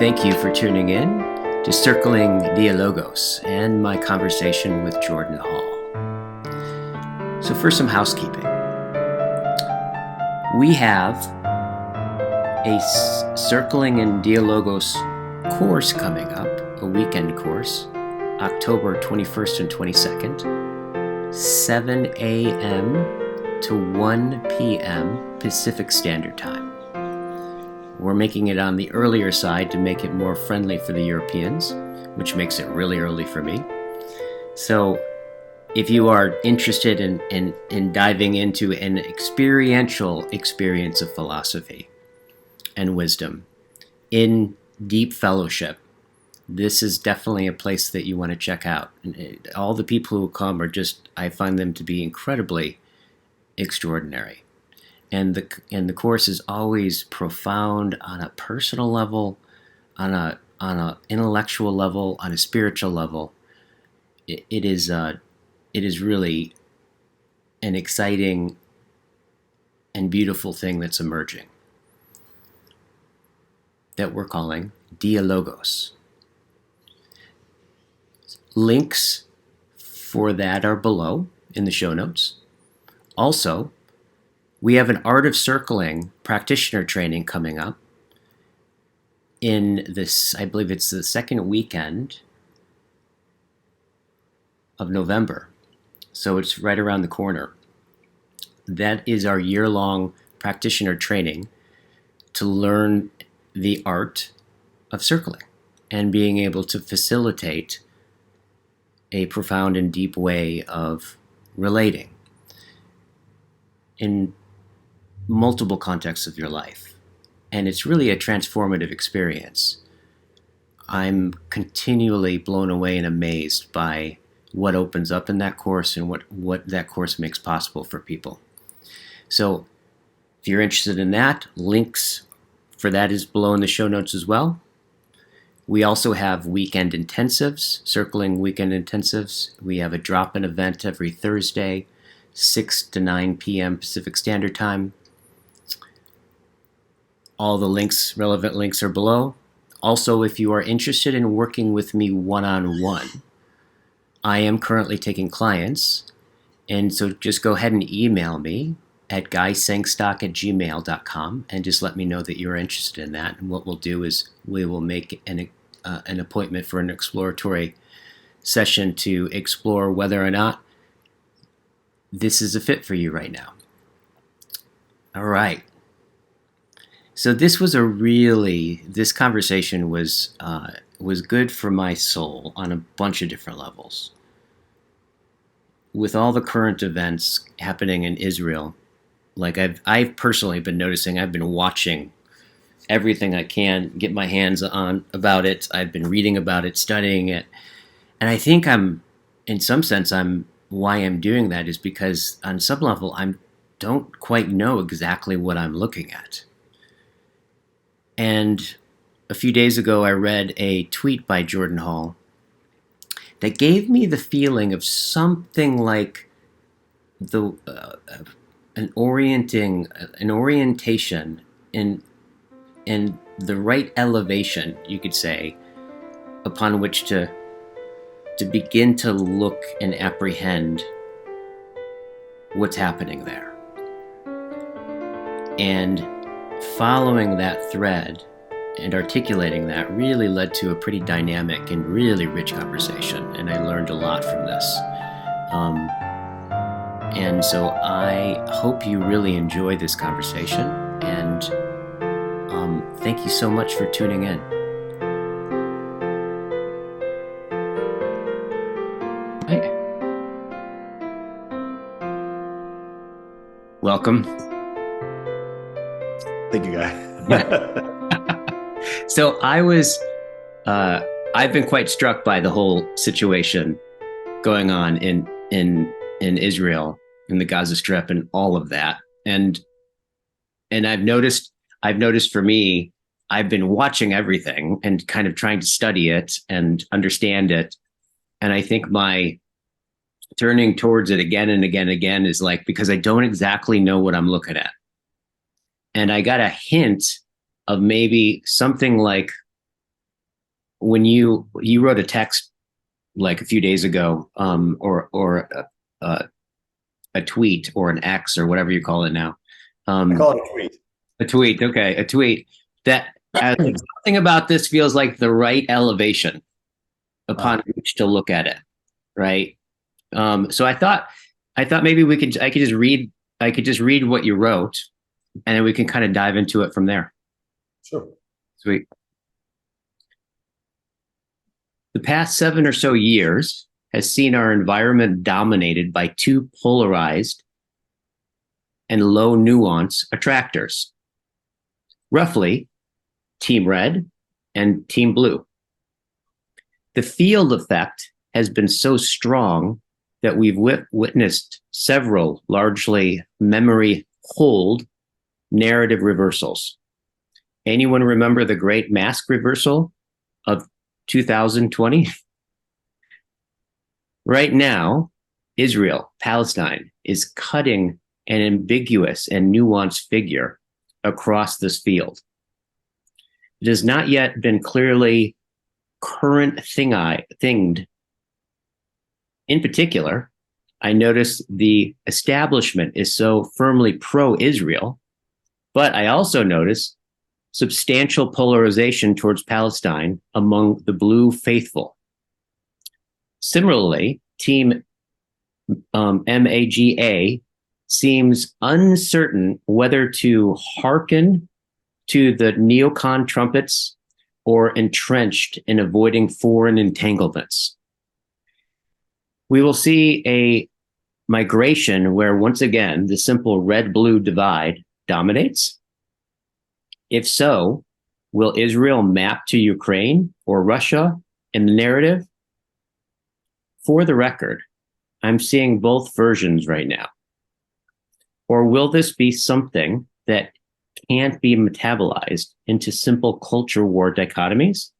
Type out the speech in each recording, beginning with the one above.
Thank you for tuning in to Circling Dialogos and my conversation with Jordan Hall. So first, some housekeeping. We have a Circling in Dialogos course coming up, a weekend course, October 21st and 22nd, 7 a.m. to 1 p.m. Pacific Standard Time. We're making it on the earlier side to make it more friendly for the Europeans, which makes it really early for me. So if you are interested in diving into an experiential experience of philosophy and wisdom in deep fellowship, this is definitely a place that you want to check out. And all the people who come are just, I find them to be incredibly extraordinary. And the course is always profound on a personal level, on a intellectual level, on a spiritual level. It is really an exciting and beautiful thing that's emerging that we're calling Dialogos. Links for that are below in the show notes. Also, we have an Art of Circling practitioner training coming up in this, I believe it's the second weekend of November. So it's right around the corner. That is our year-long practitioner training to learn the art of circling and being able to facilitate a profound and deep way of relating in multiple contexts of your life. And it's really a transformative experience. I'm continually blown away and amazed by what opens up in that course and what that course makes possible for people. So if you're interested in that, links for that is below in the show notes as well. We also have weekend intensives, circling weekend intensives. We have a drop-in event every Thursday, 6 to 9 p.m. Pacific Standard Time. All the links, relevant links are below. Also, if you are interested in working with me one-on-one, I am currently taking clients, and so just go ahead and email me at guysengstock@gmail.com and just let me know that you're interested in that. And what we'll do is we will make an appointment for an exploratory session to explore whether or not this is a fit for you right now. All right. So this conversation was good for my soul on a bunch of different levels. With all the current events happening in Israel, like I've personally been noticing, I've been watching everything I can get my hands on about it. I've been reading about it, studying it. And I think in some sense, why I'm doing that is because on some level, I don't quite know exactly what I'm looking at. And a few days ago, I read a tweet by Jordan Hall that gave me the feeling of something like an orientation in the right elevation, you could say, upon which to begin to look and apprehend what's happening there. And following that thread and articulating that really led to a pretty dynamic and really rich conversation, and I learned a lot from this. And so I hope you really enjoy this conversation, and thank you so much for tuning in. Hi. Welcome. Thank you, Guy. So I've been quite struck by the whole situation going on in Israel, in the Gaza Strip, and all of that. And I've noticed for me, I've been watching everything and kind of trying to study it and understand it. And I think my turning towards it again and again and again is like, because I don't exactly know what I'm looking at. And I got a hint of maybe something like when you wrote a text like a few days ago, or a tweet or an X or whatever you call it now. I call it a tweet. A tweet, okay, a tweet that something about this feels like the right elevation upon which to look at it, right? So I thought maybe I could just read what you wrote, and then we can kind of dive into it from there. Sure. Sweet. The past 7 or so years has seen our environment dominated by two polarized and low nuance attractors, roughly Team Red and Team Blue. The field effect has been so strong that we've witnessed several largely memory hold narrative reversals. Anyone remember the great mask reversal of 2020? Right now, Israel, Palestine, is cutting an ambiguous and nuanced figure across this field. It has not yet been clearly current thinged. In particular, I notice the establishment is so firmly pro-Israel, but I also notice substantial polarization towards Palestine among the blue faithful. Similarly, Team MAGA seems uncertain whether to hearken to the neocon trumpets or entrenched in avoiding foreign entanglements. We will see a migration where, once again, the simple red-blue divide dominates. If so, will Israel map to Ukraine or Russia in the narrative? For the record, I'm seeing both versions right now. Or will this be something that can't be metabolized into simple culture war dichotomies?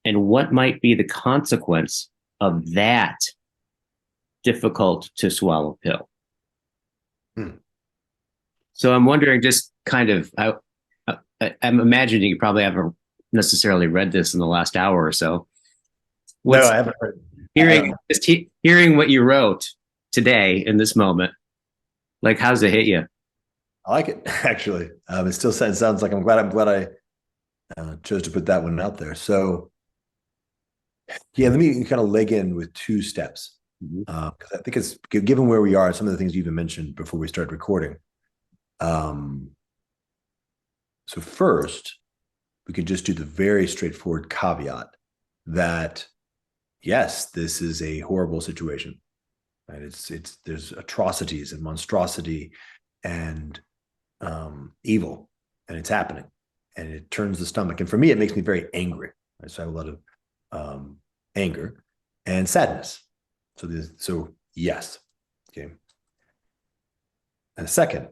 And what might be the consequence of that difficult to swallow pill? So I'm wondering, just kind of, I'm imagining you probably haven't necessarily read this in the last hour or so. No, I haven't heard. Hearing what you wrote today in this moment, like, how's it hit you? I like it, actually. It still sounds like I'm glad I chose to put that one out there. So, yeah, let me kind of leg in with two steps. Because I think it's, given where we are, some of the things you even mentioned before we started recording. So first, we could just do the very straightforward caveat that, yes, this is a horrible situation. Right? There's atrocities and monstrosity and evil, and it's happening, and it turns the stomach. And for me, it makes me very angry. Right? So I have a lot of anger and sadness. So yes, okay. And second,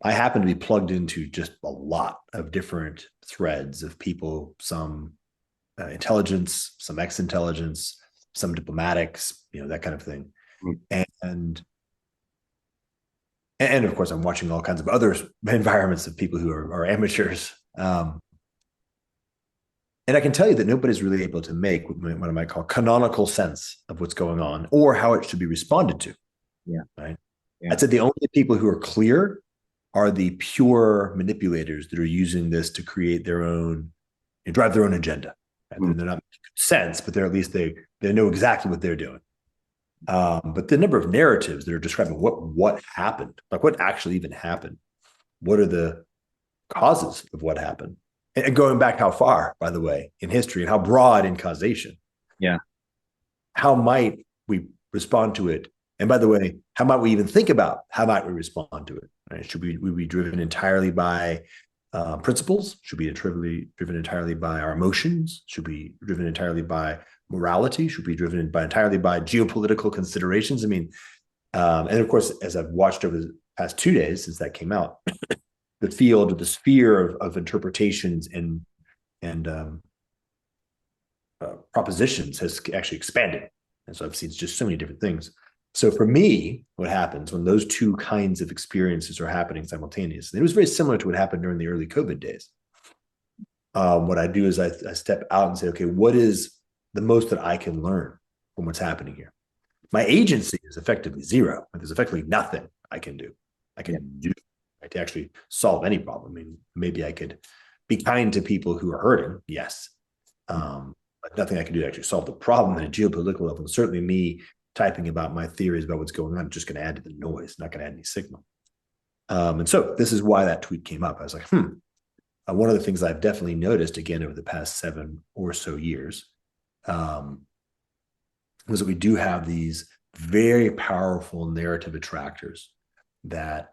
I happen to be plugged into just a lot of different threads of people, some intelligence, some ex-intelligence, some diplomatics, that kind of thing. And of course, I'm watching all kinds of other environments of people who are amateurs. And I can tell you that nobody's really able to make what I might call canonical sense of what's going on or how it should be responded to. Yeah. Right. Yeah. I'd say the only people who are clear are the pure manipulators that are using this to create their own, drive their own agenda. Right? They're not making sense, but they're at least they know exactly what they're doing. But the number of narratives that are describing what happened, like what actually even happened, what are the causes of what happened, and going back how far, by the way, in history, and how broad in causation. Yeah. How might we respond to it? And by the way, how might we even think about how might we respond to it? Right? Should we be driven entirely by principles? Should we be driven entirely by our emotions? Should we be driven entirely by morality? Should be driven entirely by geopolitical considerations? I mean, and of course, as I've watched over the past 2 days since that came out, the field, the sphere of interpretations and propositions has actually expanded. And so I've seen just so many different things. So for me, what happens when those two kinds of experiences are happening simultaneously? It was very similar to what happened during the early COVID days. what I do is I step out and say, okay, what is the most that I can learn from what's happening here? My agency is effectively zero. There's effectively nothing I can do. I can do to actually solve any problem. I mean, maybe I could be kind to people who are hurting, yes, but nothing I can do to actually solve the problem at a geopolitical level. And certainly me typing about my theories about what's going on, just going to add to the noise, not going to add any signal. And so this is why that tweet came up. I was like, one of the things I've definitely noticed again over the past 7 or so years was that we do have these very powerful narrative attractors that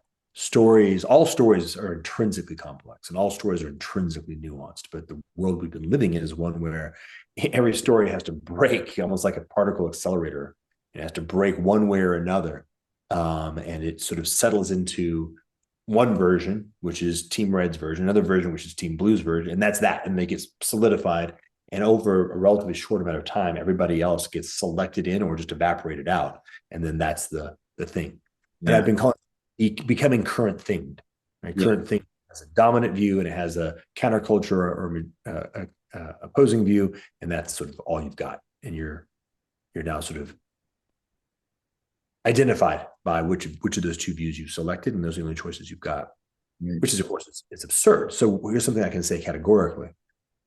all stories are intrinsically complex and all stories are intrinsically nuanced. But the world we've been living in is one where every story has to break almost like a particle accelerator. It has to break one way or another. And it sort of settles into one version, which is Team Red's version, another version, which is Team Blue's version. And that's that. And they get solidified. And over a relatively short amount of time, everybody else gets selected in or just evaporated out. And then that's the thing. Yeah. And I've been calling it becoming current thinged. Right? Yeah. Current thing has a dominant view and it has a counterculture or opposing view. And that's sort of all you've got. And you're now sort of identified by which of those two views you've selected. And those are the only choices you've got, which is, of course, it's absurd. So here's something I can say categorically.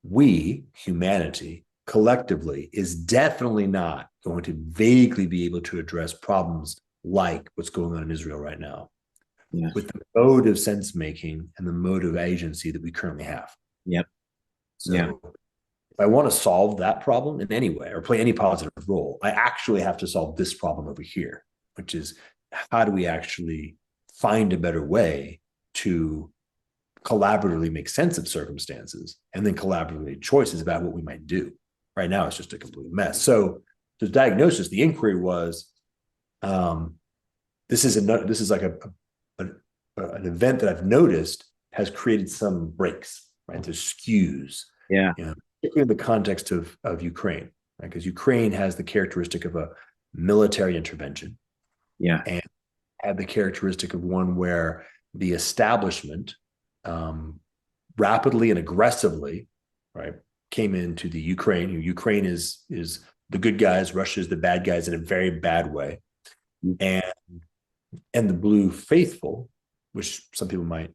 We, humanity, collectively, is definitely not going to vaguely be able to address problems like what's going on in Israel right now with the mode of sense-making and the mode of agency that we currently have. Yep. So if I want to solve that problem in any way or play any positive role, I actually have to solve this problem over here, which is how do we actually find a better way to collaboratively make sense of circumstances and then collaboratively make choices about what we might do. Right now, it's just a complete mess. So the diagnosis, the inquiry was, this is like an event that I've noticed has created some breaks, right? There's skews, particularly in the context of Ukraine, right? Because Ukraine has the characteristic of a military intervention, and had the characteristic of one where the establishment rapidly and aggressively, right, came into the Ukraine. Ukraine is the good guys, Russia is the bad guys in a very bad way, and the blue faithful, which some people might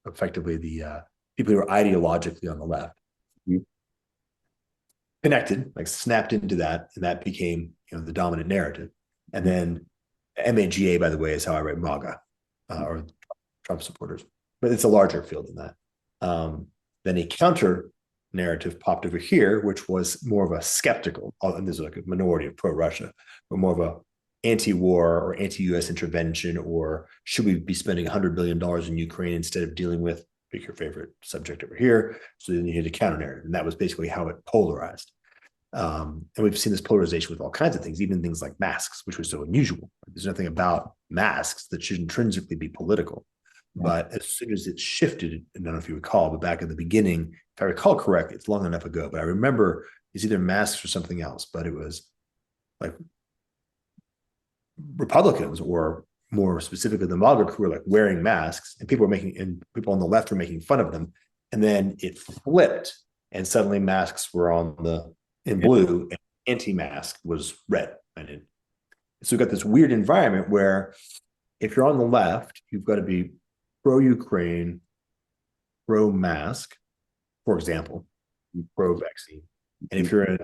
effectively the people who are ideologically on the left, connected, like snapped into that, and that became the dominant narrative. And then MAGA, by the way, is how I write MAGA or Trump supporters. But it's a larger field than that. Then a counter narrative popped over here, which was more of a skeptical, and there's like a minority of pro-Russia, but more of a anti-war or anti-US intervention, or should we be spending $100 billion in Ukraine instead of dealing with, pick your favorite subject over here. So then you had a counter narrative, and that was basically how it polarized. And we've seen this polarization with all kinds of things, even things like masks, which was so unusual. There's nothing about masks that should intrinsically be political. But as soon as it shifted, I don't know if you recall, but back in the beginning, if I recall correctly, it's long enough ago, but I remember it's either masks or something else, but it was like Republicans, or more specifically the MAGA crew, were like wearing masks, and people on the left were making fun of them. And then it flipped, and suddenly masks were in blue, and anti-mask was red. And so we've got this weird environment where if you're on the left, you've got to be pro-Ukraine, pro-mask, for example, pro-vaccine. And if you're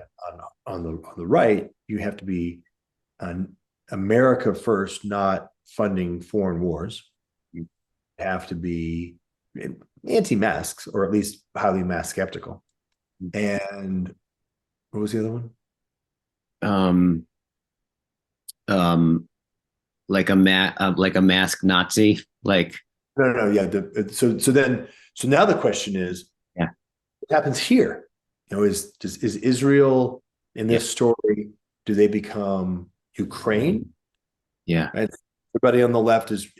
on the right, you have to be America first, not funding foreign wars. You have to be anti-masks, or at least highly mask skeptical. And what was the other one? Like a mask Nazi, like. No, yeah. So now the question is, what happens here? Is Israel in this story? Do they become Ukraine? Yeah. Right? Everybody on the left is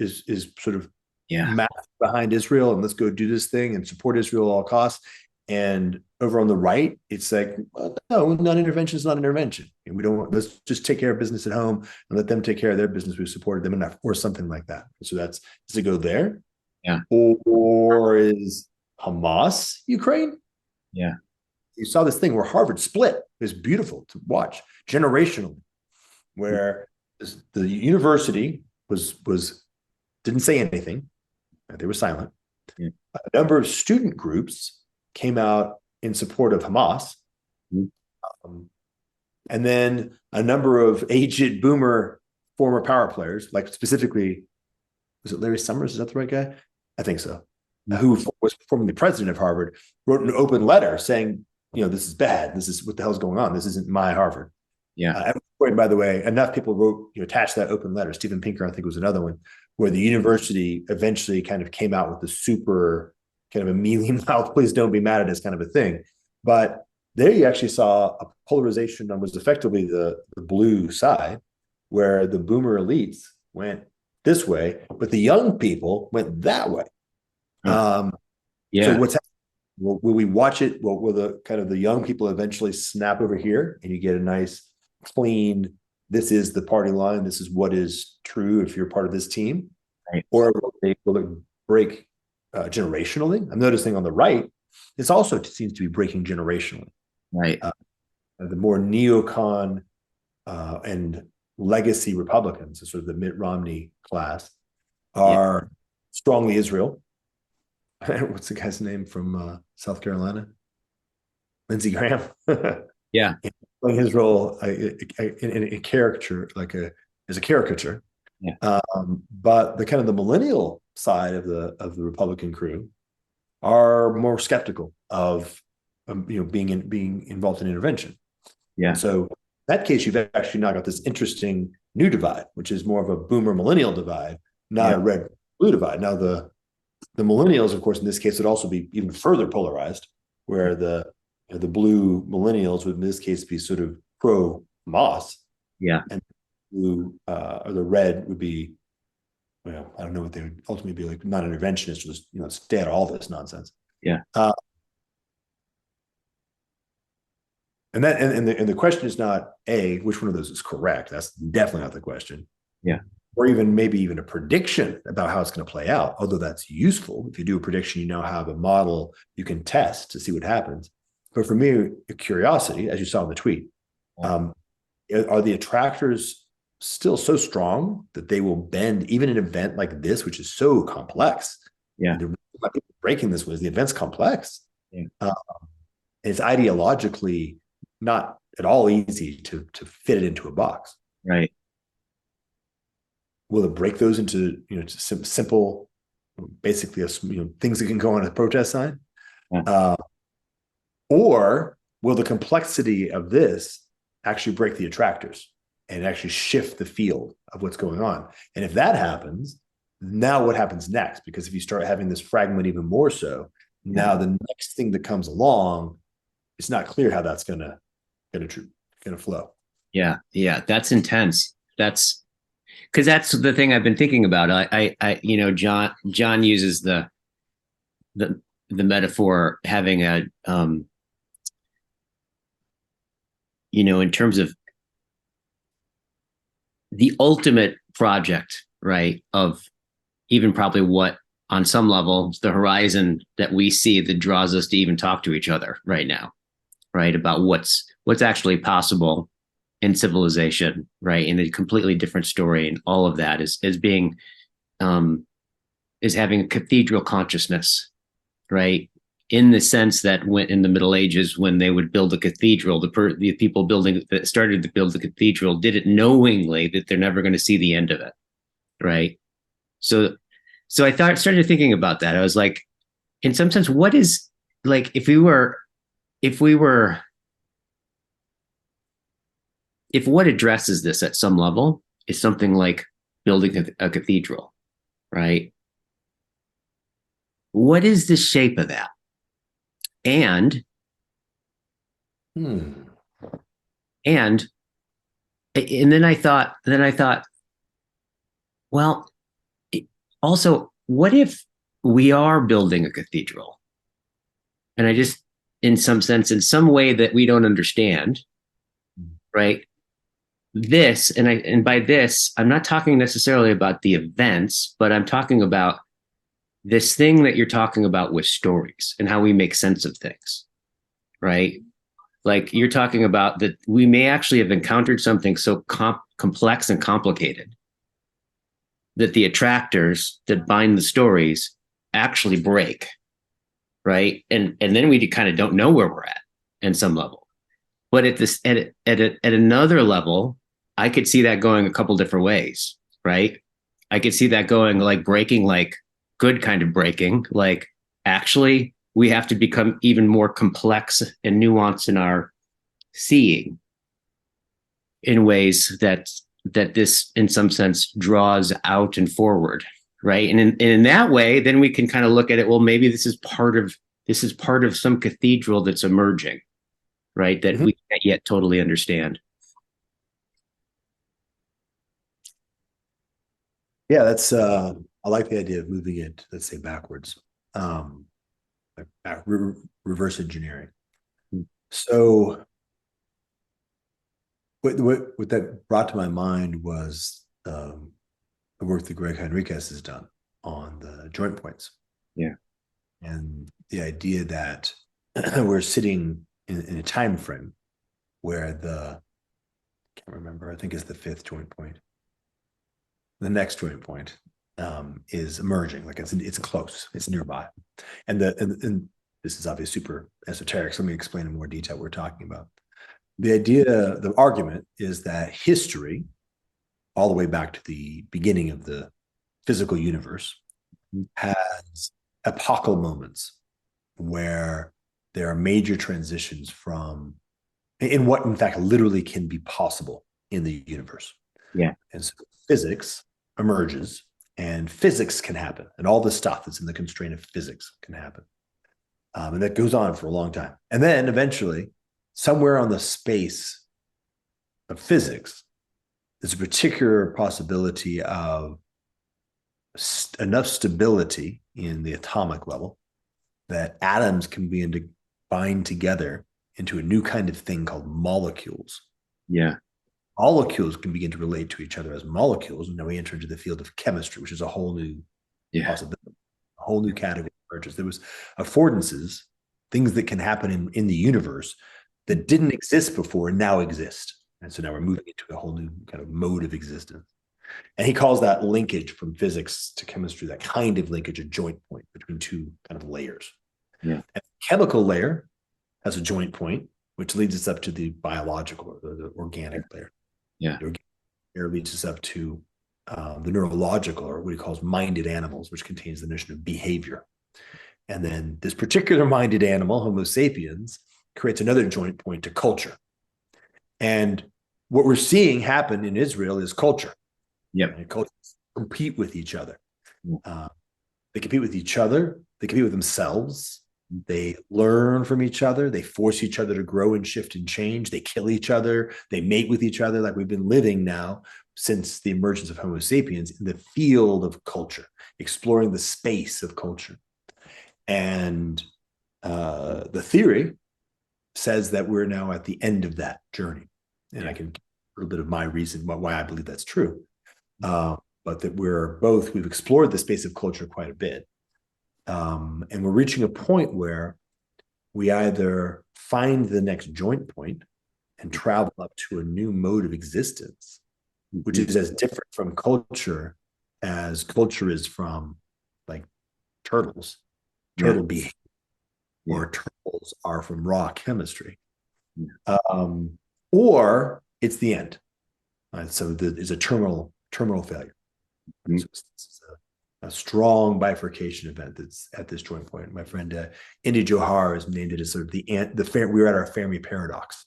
sort of masked behind Israel, and let's go do this thing and support Israel at all costs. And over on the right, it's like, well, no, non-intervention is not intervention. And let's just take care of business at home and let them take care of their business. We've supported them enough, or something like that. So does it go there? Yeah. Or is Hamas Ukraine? Yeah. You saw this thing where Harvard split. It was beautiful to watch generationally, where the university was didn't say anything. They were silent. Yeah. A number of student groups came out in support of Hamas. And then a number of aged boomer former power players, like specifically, was it Larry Summers? Is that the right guy? I think so. Who was formerly president of Harvard, wrote an open letter saying, this is bad. This is what the hell's going on. This isn't my Harvard. Yeah. At one point, by the way, enough people wrote, attached that open letter. Steven Pinker, I think, was another one, where the university eventually kind of came out with the super kind of a mealy mouth, please don't be mad at us kind of a thing. But there you actually saw a polarization that was effectively the blue side, where the boomer elites went this way, but the young people went that way. Yeah. So what's happening? Will we watch it? Will the kind of the young people eventually snap over here and you get a nice, clean, this is the party line, this is what is true if you're part of this team? Right. Or will it break generationally? I'm noticing on the right, this also seems to be breaking generationally. Right. The more neocon and legacy Republicans, sort of the Mitt Romney class, are strongly Israel. What's the guy's name from South Carolina? Lindsey Graham. Yeah. Playing his role in a caricature, as a caricature. Yeah. But the kind of the millennial side of the Republican crew are more skeptical of being involved in intervention. Yeah. So in that case, you've actually now got this interesting new divide, which is more of a boomer millennial divide, not a red blue divide. Now the millennials, of course, in this case would also be even further polarized, where the blue millennials would in this case be sort of pro Hamas. Yeah. And blue or the red would be, I don't know what they would ultimately be, like not interventionist, just stay out of all this nonsense. Yeah. And the question is not which one of those is correct. That's definitely not the question. Yeah. Or maybe even a prediction about how it's going to play out. Although that's useful. If you do a prediction, you now have a model you can test to see what happens. But for me, a curiosity, as you saw in the tweet, are the attractors still so strong that they will bend even an event like this, which is so complex? Yeah. The reason why people breaking this was the event's complex. Yeah. It's ideologically not at all easy to fit it into a box. Right. Will it break those into simple, basically things that can go on a protest sign? Yeah. Or will the complexity of this actually break the attractors and actually shift the field of what's going on? And if that happens, now what happens next? Because if you start having this fragment even more so, now the next thing that comes along, it's not clear how that's gonna flow. Yeah, that's intense. That's because that's the thing I've been thinking about. John uses the metaphor having a in terms of the ultimate project, right? Of even probably what on some level the horizon that we see that draws us to even talk to each other right now, right? About what's actually possible in civilization, right? In a completely different story, and all of that is being is having a cathedral consciousness, right? In the sense that when in the Middle Ages, when they would build a cathedral, the people that started to build the cathedral did it knowingly that they're never going to see the end of it, right? So I started thinking about that. I was like, in some sense, what is like if what addresses this at some level is something like building a cathedral, right? What is the shape of that? And then I thought, well, also, what if we are building a cathedral? And I just, in some sense, in some way that we don't understand, right? This, and by this, I'm not talking necessarily about the events, but I'm talking about this thing that you're talking about with stories and how we make sense of things, right? Like you're talking about that we may actually have encountered something so complex and complicated that the attractors that bind the stories actually break, right? And then we kind of don't know where we're at in some level. But at this at another level, I could see that going a couple different ways, right? I could see that going like breaking, like good kind of breaking, like actually we have to become even more complex and nuanced in our seeing in ways that this in some sense draws out and forward, right? And in that way then we can kind of look at it, well, maybe this is part of some cathedral that's emerging, right, that Mhm. we can't yet totally understand. Yeah, that's I like the idea of moving it, let's say, backwards. Um, like reverse engineering. So what that brought to my mind was the work that Greg Henriquez has done on the joint points. Yeah. And the idea that we're sitting in a time frame where I can't remember, I think it's the fifth joint point. The next joint point is emerging, like it's close, it's nearby. And this is obviously super esoteric, so let me explain in more detail what we're talking about. The idea, the argument is that history, all the way back to the beginning of the physical universe, has epochal moments where there are major transitions from in what in fact literally can be possible in the universe. Yeah. And so physics emerges and physics can happen, and all the stuff that's in the constraint of physics can happen. And that goes on for a long time. And then eventually, somewhere on the space of physics, there's a particular possibility of enough stability in the atomic level that atoms can begin to bind together into a new kind of thing called molecules. Yeah. Molecules can begin to relate to each other as molecules. And now we enter into the field of chemistry, which is a whole new possibility, a whole new category of emerges. There was affordances, things that can happen in the universe that didn't exist before and now exist. And so now we're moving into a whole new kind of mode of existence. And he calls that linkage from physics to chemistry, that kind of linkage, a joint point between two kind of layers. Yeah. And the chemical layer has a joint point, which leads us up to the biological or the organic layer. Yeah. The organic layer leads us up to the neurological, or what he calls minded animals, which contains the notion of behavior. And then this particular minded animal, Homo sapiens, creates another joint point to culture. And what we're seeing happen in Israel is culture. Yeah. Right? Cultures compete with each other. They compete with each other. They compete with themselves. They learn from each other. They force each other to grow and shift and change. They kill each other. They mate with each other, like we've been living now since the emergence of Homo sapiens in the field of culture, exploring the space of culture. And the theory says that we're now at the end of that journey. And I can give a little bit of my reason why I believe that's true. But that we've explored the space of culture quite a bit. And we're reaching a point where we either find the next joint point and travel up to a new mode of existence, which is as different from culture as culture is from like turtle behavior, or turtles are from raw chemistry. Or it's the end. So there's a terminal failure. So it's a strong bifurcation event that's at this joint point. My friend Indy Johar has named it as sort of we're at our Fermi paradox,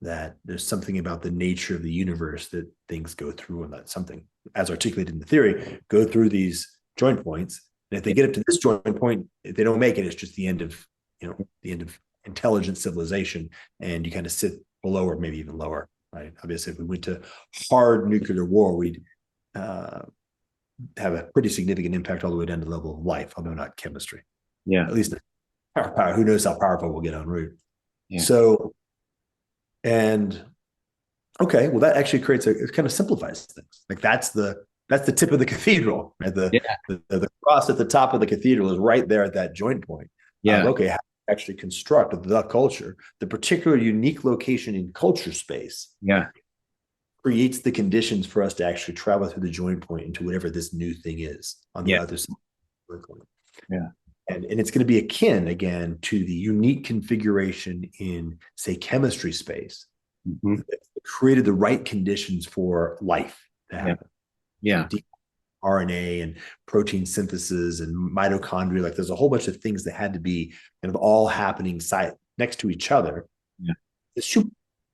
that there's something about the nature of the universe that things go through, and that's something, as articulated in the theory, go through these joint points. And if they get up to this joint point, if they don't make it, it's just the end of intelligent civilization, and you kind of sit below or maybe even lower. Right? Obviously, if we went to hard nuclear war, we'd have a pretty significant impact all the way down to the level of life, although not chemistry. Yeah. At least power. Who knows how powerful we'll get en route. Yeah. So, and okay, well, that actually it kind of simplifies things. Like that's the tip of the cathedral, right? The cross at the top of the cathedral is right there at that joint point. Yeah. Okay, actually construct the culture, the particular unique location in culture space creates the conditions for us to actually travel through the joint point into whatever this new thing is on the other side. Yeah. And it's going to be akin again to the unique configuration in, say, chemistry space that created the right conditions for life to happen. RNA and protein synthesis and mitochondria. Like there's a whole bunch of things that had to be kind of all happening next to each other.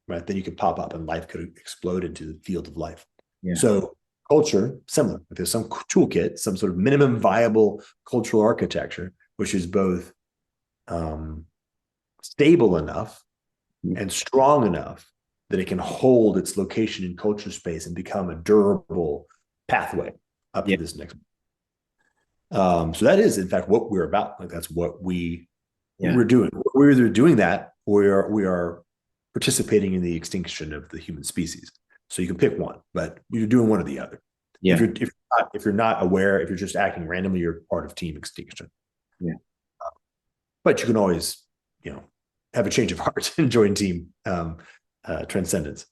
Right? Then you could pop up and life could explode into the field of life. So culture, similar. If there's some toolkit, some sort of minimum viable cultural architecture, which is both stable enough and strong enough that it can hold its location in culture space and become a durable pathway up to this next. So that is, in fact, what we're about. Like that's what we're doing. We're either doing that or we are participating in the extinction of the human species. So you can pick one, but you're doing one or the other. If you're not aware, if you're just acting randomly, you're part of team extinction. But you can always, have a change of heart and join team transcendence.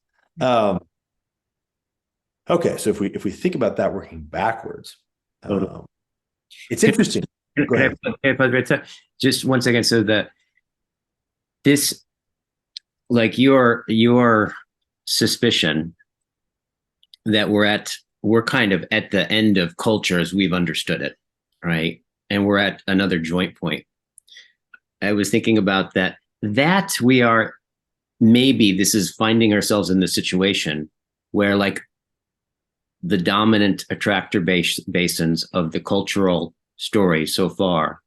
Okay, so if we think about that working backwards, it's interesting. Go ahead. Just 1 second. So that this, like your suspicion that we're kind of at the end of culture as we've understood it, right? And we're at another joint point. I was thinking about that we are, maybe this is finding ourselves in the situation where like the dominant attractor basins of the cultural story so far,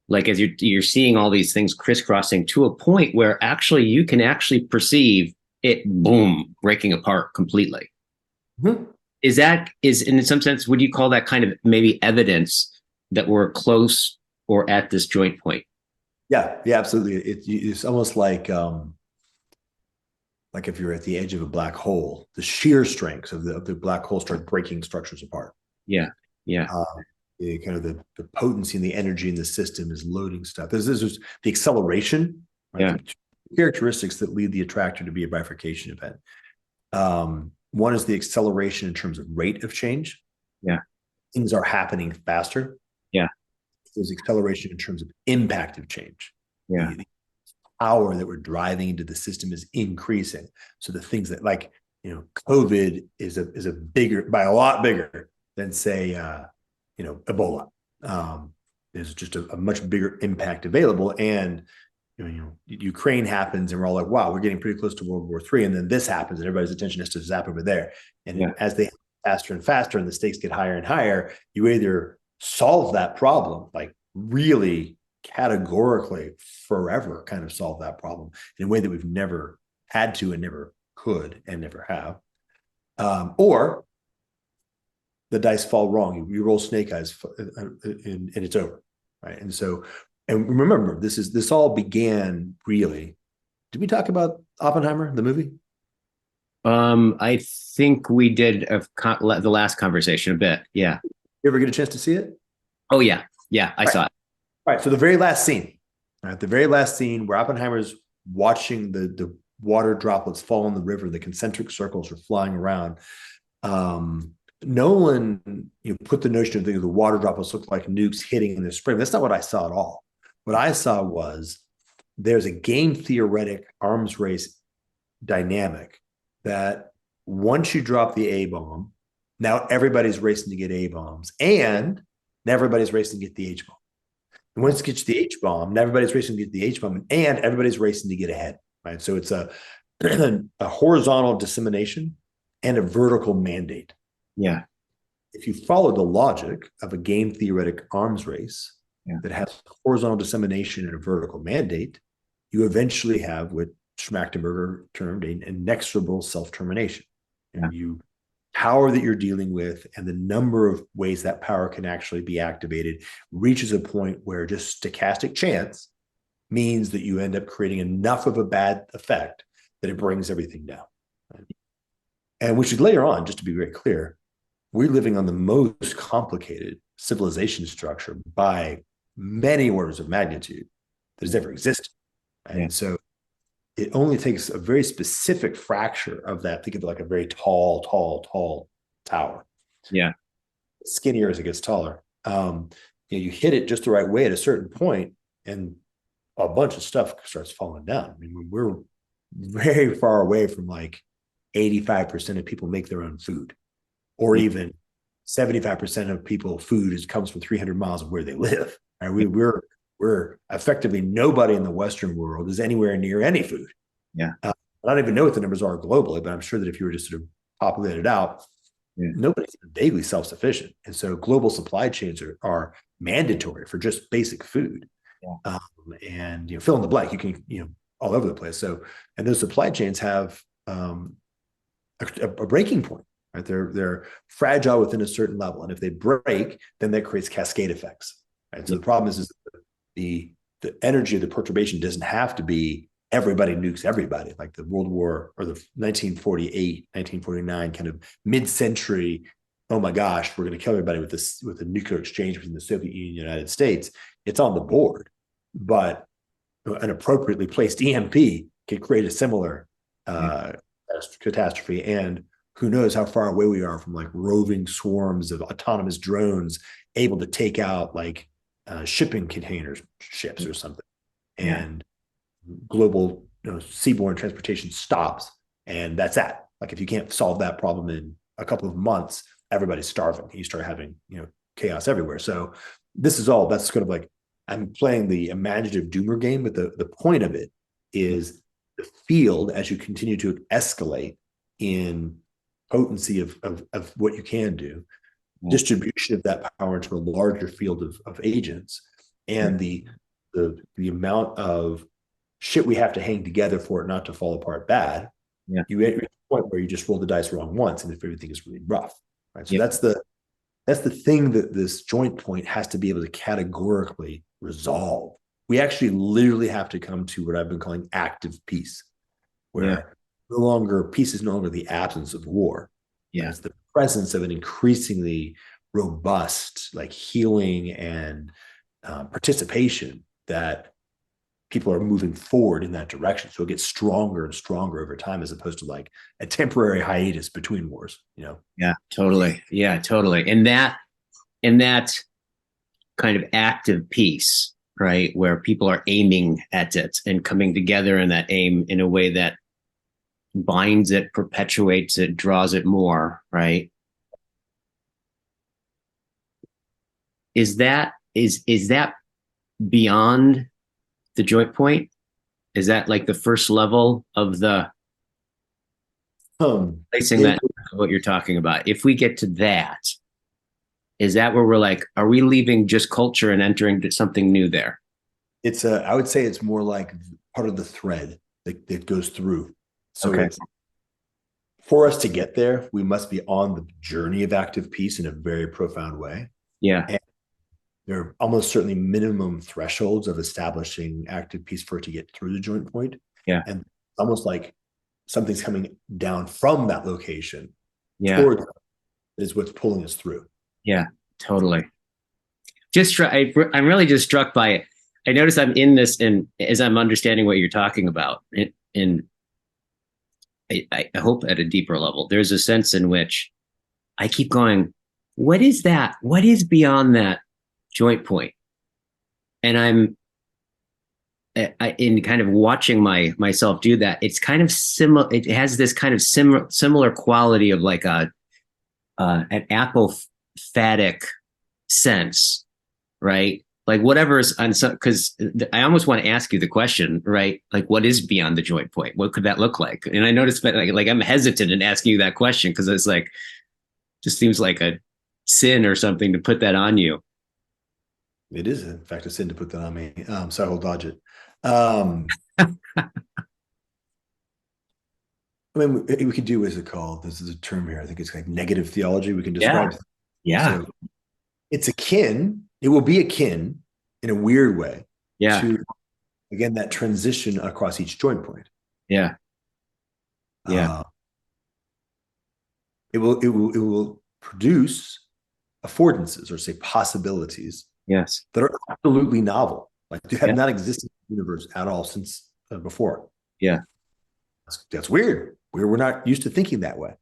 like as you're seeing all these things crisscrossing to a point where actually you can actually perceive it, boom, breaking apart completely. Is in some sense, would you call that kind of maybe evidence that we're close or at this joint point? Yeah, absolutely. It's almost like if you're at the edge of a black hole, the sheer strengths of the black hole start breaking structures apart. Kind of the potency and the energy in the system is loading stuff. There's the acceleration, right? The characteristics that lead the attractor to be a bifurcation event. One is the acceleration in terms of rate of change. Things are happening faster. There's acceleration in terms of impact of change. The power that we're driving into the system is increasing. So the things that, like, COVID is a bigger, by a lot bigger than, say, Ebola. There's just a much bigger impact available. And Ukraine happens, and we're all like, wow, we're getting pretty close to World War III. And then this happens, and everybody's attention has to zap over there. And as they faster and faster, and the stakes get higher and higher, you either solve that problem, like really categorically forever kind of solve that problem in a way that we've never had to and never could and never have, or the dice fall wrong. You roll snake eyes and it's over, right? And remember, this all began really. Did we talk about Oppenheimer, the movie? I think we did the last conversation a bit. Yeah. You ever get a chance to see it? Oh yeah, I saw it. All right. So the very last scene, right? The very last scene where Oppenheimer's watching the water droplets fall in the river, the concentric circles are flying around. Nolan, put the notion of the water droplets look like nukes hitting in the spring. That's not what I saw at all. What I saw was there's a game theoretic arms race dynamic that once you drop the A bomb, now everybody's racing to get A bombs, and now everybody's racing to get the H bomb. And once it gets the H bomb, now everybody's racing to get the H bomb, and everybody's racing to get ahead, right? So it's a horizontal dissemination and a vertical mandate. If you follow the logic of a game theoretic arms race that has horizontal dissemination and a vertical mandate, you eventually have what Schmachtenberger termed an inexorable self-termination. And you power that you're dealing with and the number of ways that power can actually be activated reaches a point where just stochastic chance means that you end up creating enough of a bad effect that it brings everything down. Right? And we should layer on, just to be very clear, we're living on the most complicated civilization structure by many orders of magnitude that has ever existed. Right? Yeah. And so it only takes a very specific fracture of that. Think of it like a very tall tower. Yeah. Skinnier as it gets taller. You hit it just the right way at a certain point, and a bunch of stuff starts falling down. I mean, we're very far away from like 85% of people make their own food, or even 75% of people food comes from 300 miles of where they live. Right? We're effectively, nobody in the Western world is anywhere near any food. Yeah. I don't even know what the numbers are globally, but I'm sure that if you were just sort of populate it out, nobody's vaguely self-sufficient. And so global supply chains are mandatory for just basic food. Yeah. And fill in the blank, you can, all over the place. So, and those supply chains have a breaking point, right? They're fragile within a certain level. And if they break, then that creates cascade effects. Right. So the problem is the energy of the perturbation doesn't have to be everybody nukes everybody, like the World War or the 1948, 1949 kind of mid-century, oh my gosh, we're going to kill everybody with a nuclear exchange between the Soviet Union and the United States. It's on the board, but an appropriately placed EMP can create a similar catastrophe. And who knows how far away we are from like roving swarms of autonomous drones able to take out like shipping containers, ships or something. And global seaborne transportation stops, and that's that. Like if you can't solve that problem in a couple of months, everybody's starving. You start having chaos everywhere. So that's kind of like, I'm playing the imaginative doomer game, but the point of it is the field, as you continue to escalate in potency of what you can do, distribution of that power into a larger field of agents, and the amount of shit we have to hang together for it not to fall apart bad. Yeah. You get to the point where you just roll the dice wrong once, and if everything is really rough, right? So that's the thing that this joint point has to be able to categorically resolve. We actually literally have to come to what I've been calling active peace, where peace is no longer the absence of war. Yeah. It's the presence of an increasingly robust, like healing and participation that people are moving forward in that direction. So it gets stronger and stronger over time, as opposed to like a temporary hiatus between wars, Yeah, totally. Yeah, totally. And that kind of active peace, right? Where people are aiming at it and coming together in that aim in a way that binds it, perpetuates it, draws it more, right? Is that beyond the joint point? Is that like the first level of the placing that what you're talking about? If we get to that, is that where we're like, are we leaving just culture and entering something new there? I would say it's more like part of the thread that goes through. So for us to get there, we must be on the journey of active peace in a very profound way. Yeah. And there are almost certainly minimum thresholds of establishing active peace for it to get through the joint point. Yeah. And almost like something's coming down from that location towards is what's pulling us through. Yeah, totally. I'm really just struck by it. I notice I'm in this, and as I'm understanding what you're talking about, and I hope at a deeper level, there's a sense in which I keep going, what is that? What is beyond that joint point? And I'm in kind of watching myself do that. It's kind of similar. It has this kind of similar quality of like an apophatic sense, right? Like whatever is on some, because I almost want to ask you the question, right? Like, what is beyond the joint point? What could that look like? And I noticed that like I'm hesitant in asking you that question because it's like, just seems like a sin or something to put that on you. It is, in fact, a sin to put that on me. So I will dodge it. I mean, we could do, what is it called? This is a term here. I think it's like negative theology. We can describe. Yeah. So it's akin. It will be akin in a weird way. Yeah. To, again, that transition across each joint point. Yeah. Yeah. It will produce affordances, or say possibilities. Yes. That are absolutely novel. Like they have not existed in the universe at all since before. Yeah. That's weird. We're not used to thinking that way.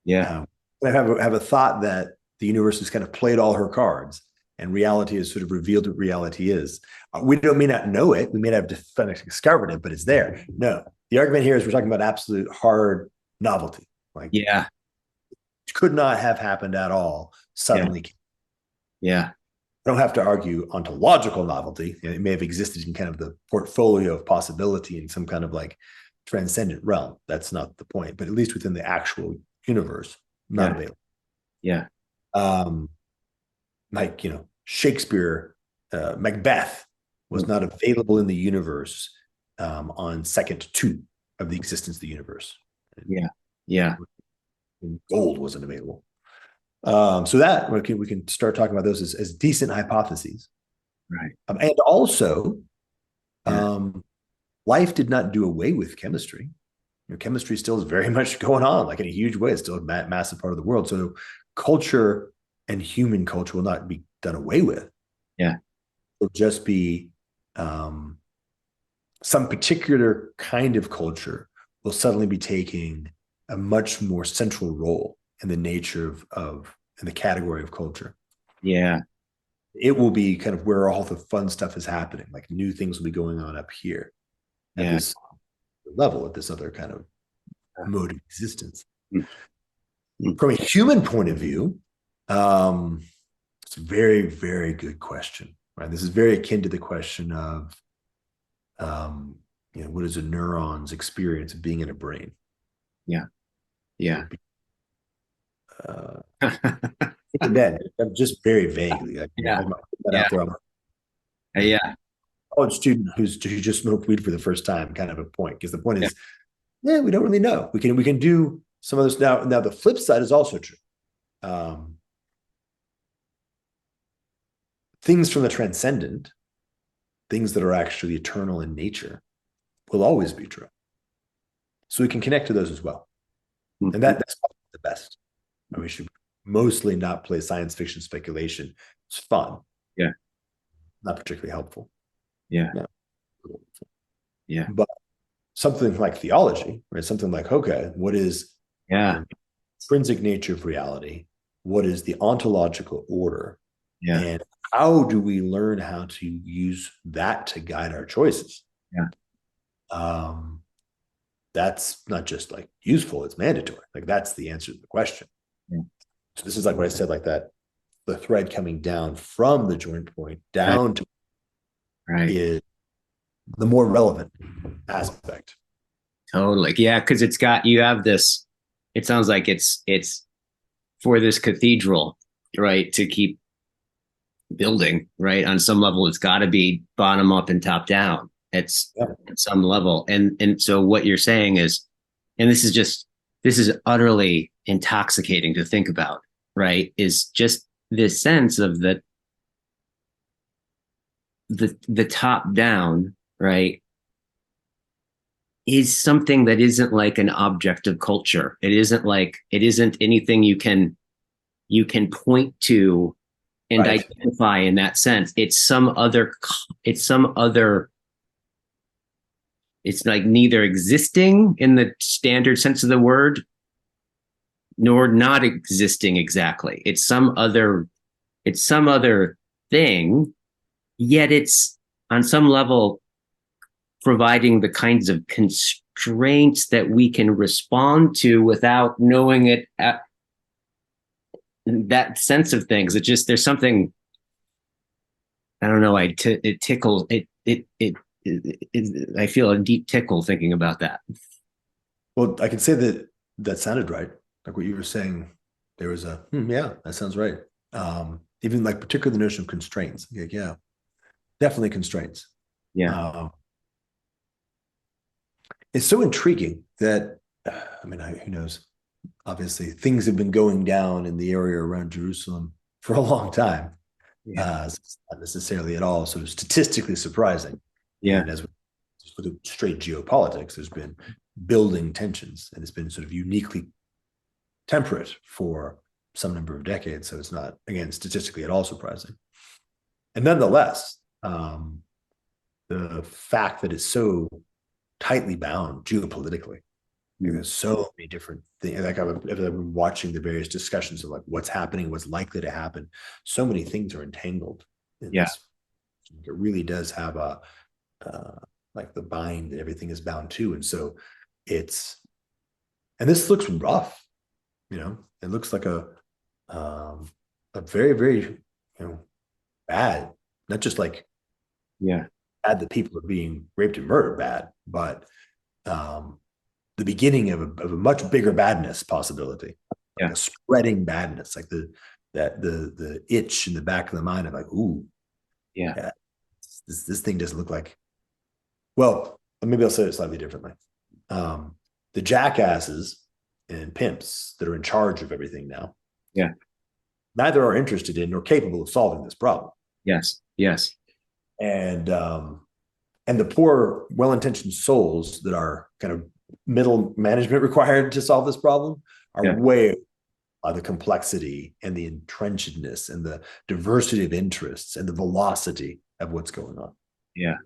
Yeah. I have a thought that the universe has kind of played all her cards, and reality has sort of revealed what reality is. We may not know it. We may not have discovered it, but it's there. No, the argument here is we're talking about absolute hard novelty. Like, Yeah. it could not have happened at all. Suddenly, yeah. I don't have to argue ontological novelty. It may have existed in kind of the portfolio of possibility in some kind of like transcendent realm. That's not the point, but at least within the actual universe, not available. Yeah. Like, Shakespeare, Macbeth was not available in the universe on second two of the existence of the universe. Yeah. Yeah. Gold wasn't available. So that we can start talking about those as decent hypotheses. Right. And also, life did not do away with chemistry. Chemistry still is very much going on, like in a huge way. It's still a massive part of the world. So culture and human culture will not be done away with. Yeah. It'll just be some particular kind of culture will suddenly be taking a much more central role in the nature of in the category of culture. Yeah. It will be kind of where all the fun stuff is happening. Like new things will be going on up here at this level, at this other kind of mode of existence. Mm-hmm. From a human point of view, it's a very, very good question. Right? This is very akin to the question of, what is a neuron's experience of being in a brain? Yeah. Yeah. Then I'm just very vaguely. College student who just smoked weed for the first time, kind of a point. Because the point is, we don't really know. We can do some of this now. Now the flip side is also true. Things from the transcendent, things that are actually eternal in nature, will always be true. So we can connect to those as well. Mm-hmm. And that's the best. And we should mostly not play science fiction speculation. It's fun. Yeah. Not particularly helpful. Yeah. No. Yeah. But something like theology, right? Something like, okay, what is the intrinsic nature of reality? What is the ontological order? Yeah. And how do we learn how to use that to guide our choices? Yeah. That's not just like useful, it's mandatory. Like that's the answer to the question. Yeah. So this is like what I said, like that, the thread coming down from the joint point down to is the more relevant aspect. Totally. Yeah. Cause you have this, it sounds like it's for this cathedral, right, to keep building, right? On some level, it's got to be bottom up and top down. It's at some level. And so what you're saying is, and this is utterly intoxicating to think about, right? Is just this sense of the top down, right, is something that isn't like an object of culture. It isn't anything you can point to and identify in that sense. It's like neither existing in the standard sense of the word, nor not existing exactly. It's some other thing, yet it's on some level providing the kinds of constraints that we can respond to without knowing it at that sense of things. It just, there's something, I don't know, it tickles, I feel a deep tickle thinking about that. Well, I can say that sounded right. Like what you were saying, there was that sounds right. Even like particularly the notion of constraints. Like, yeah, definitely constraints. Yeah. It's so intriguing that, who knows? Obviously, things have been going down in the area around Jerusalem for a long time. Yeah. It's not necessarily at all sort of statistically surprising. Yeah. And as we just look at straight geopolitics, there's been building tensions, and it's been sort of uniquely temperate for some number of decades. So it's not, again, statistically at all surprising. And nonetheless, the fact that it's so tightly bound geopolitically. There's so many different things. Like I've been watching the various discussions of like what's happening, what's likely to happen. So many things are entangled in Yeah. this. It really does have a like the bind that everything is bound to, and so it's and this looks rough. It looks like a very very bad, not just like Yeah. bad that people are being raped and murdered bad, but the beginning of a much bigger badness possibility, like Yeah. a spreading badness, like the itch in the back of the mind of like, ooh, Yeah. yeah, this thing doesn't look like. Well, maybe I'll say it slightly differently. The jackasses and pimps that are in charge of everything now, Yeah. neither are interested in nor capable of solving this problem. Yes. Yes. And the poor, well-intentioned souls that are kind of middle management required to solve this problem are Yeah. way the complexity and the entrenchedness and the diversity of interests and the velocity of what's going on. Yeah.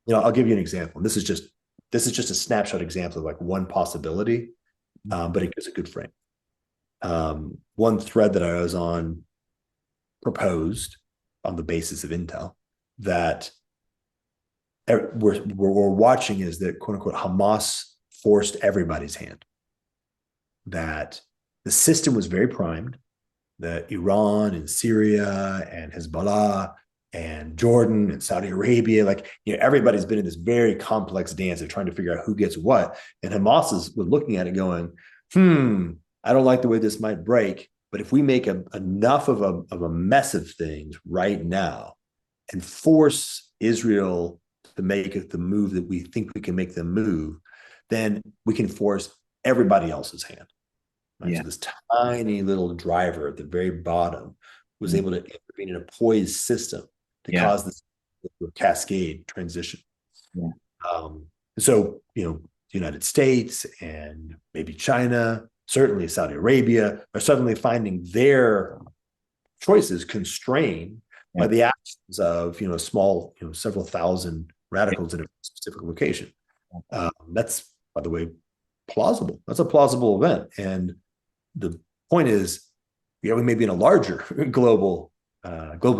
I'll give you an example. This is just a snapshot example of like one possibility, but it gives a good frame. One thread that I was on proposed on the basis of intel that we're watching is that quote unquote Hamas forced everybody's hand, that the system was very primed, that Iran and Syria and Hezbollah and Jordan and Saudi Arabia, like, everybody's been in this very complex dance of trying to figure out who gets what. And Hamas was looking at it going, I don't like the way this might break, but if we make enough of a mess of things right now and force Israel to make the move that we think we can make them move, then we can force everybody else's hand. Right? Yeah. So this tiny little driver at the very bottom was able to intervene in a poised system to cause this cascade transition. Yeah. So, the United States and maybe China, certainly Saudi Arabia, are suddenly finding their choices constrained by the actions of, small, several thousand radicals in a specific location. That's, by the way, plausible. That's a plausible event. And the point is, we may be in a larger globally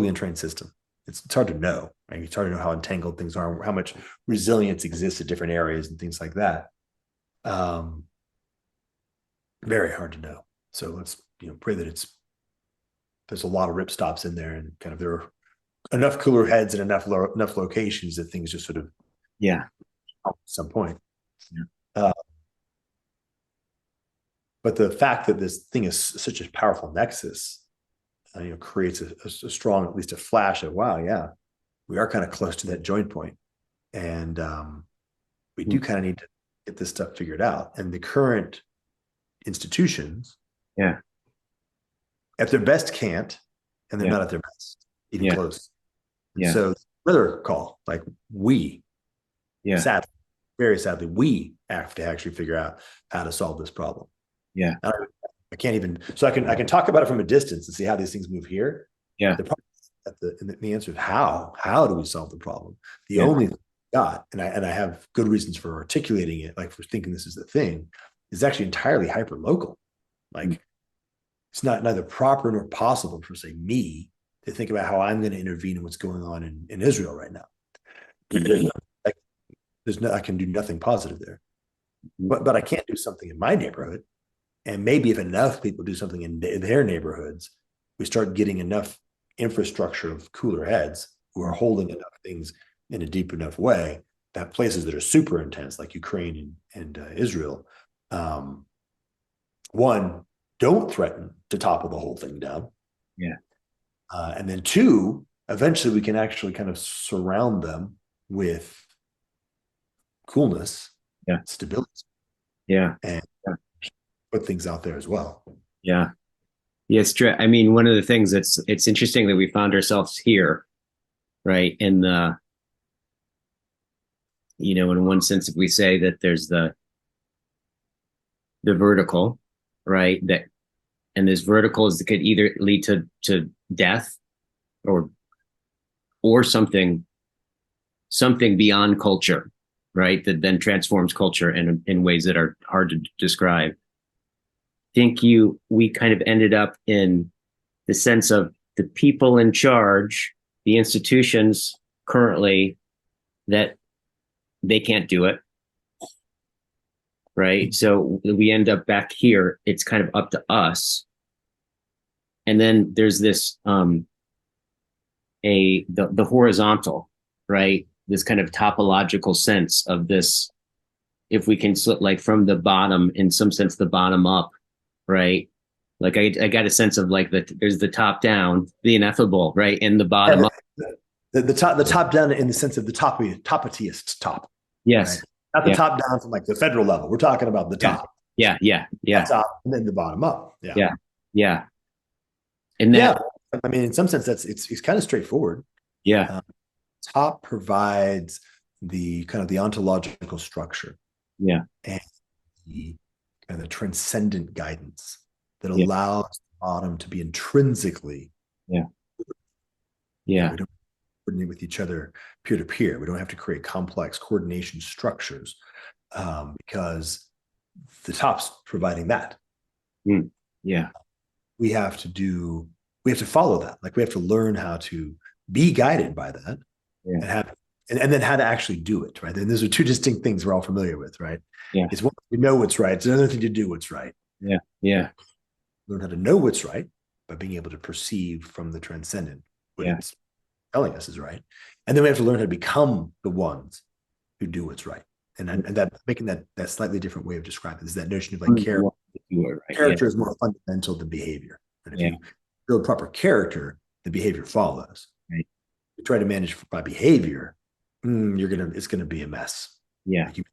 entrained system. It's hard to know. Right? It's hard to know how entangled things are, how much resilience exists in different areas and things like that. Very hard to know. So let's pray that there's a lot of rip stops in there, and kind of there are enough cooler heads and enough locations that things just sort of at some point. But the fact that this thing is such a powerful nexus, creates a strong, at least a flash of, wow, yeah, we are kind of close to that joint point. And we do kind of need to get this stuff figured out. And the current institutions, at their best can't, and they're not at their best, even close. So another call, like sadly, very sadly, we have to actually figure out how to solve this problem. I can't even, so I can talk about it from a distance and see how these things move here. The problem, the answer is how do we solve the problem? The only thing we got, and I have good reasons for articulating it, like for thinking this is the thing, is actually entirely hyper local. Like it's neither proper nor possible for, say, me to think about how I'm going to intervene in what's going on in Israel right now. I can do nothing positive there, but I can't do something in my neighborhood. And maybe if enough people do something in their neighborhoods, we start getting enough infrastructure of cooler heads who are holding enough things in a deep enough way that places that are super intense, like Ukraine and Israel, one, don't threaten to topple the whole thing down. And then two, eventually we can actually kind of surround them with coolness, stability, and put things out there as well. Yes, I mean, one of the things it's interesting that we found ourselves here, right? In the, in one sense, if we say that there's the vertical, right? And there's verticals that could either lead to death or something something beyond culture, right? That then transforms culture in ways that are hard to describe. Think we kind of ended up in the sense of the people in charge, the institutions currently, that they can't do it, right? So we end up back here. It's kind of up to us. And then there's this the horizontal, right? This kind of topological sense of this, if we can slip like from the bottom, in some sense, the bottom up, right? Like I got a sense of like there's the top down, the ineffable, right, and the bottom up. The top down in the sense of the toppiest top. Yes. Right? Not the top down from like the federal level. We're talking about the top. Yeah. Top and then the bottom up. Yeah. And that, I mean, in some sense, it's kind of straightforward. Yeah. Top provides the kind of the ontological structure. Yeah. And the transcendent guidance that allows the bottom to be intrinsically. Yeah. We don't coordinate with each other peer to peer. We don't have to create complex coordination structures because the top's providing that. Yeah. We have to follow that. Like we have to learn how to be guided by that and then how to actually do it. Right. And those are two distinct things we're all familiar with. Right. Yeah. It's one, we know what's right. It's another thing to do what's right. Yeah. Learn how to know what's right by being able to perceive from the transcendent what it's telling us is right. And then we have to learn how to become the ones who do what's right. And that making that slightly different way of describing this is that notion of like character is more fundamental than behavior. And if you build proper character, the behavior follows. Right. You try to manage by behavior, it's gonna be a mess. Yeah. Like you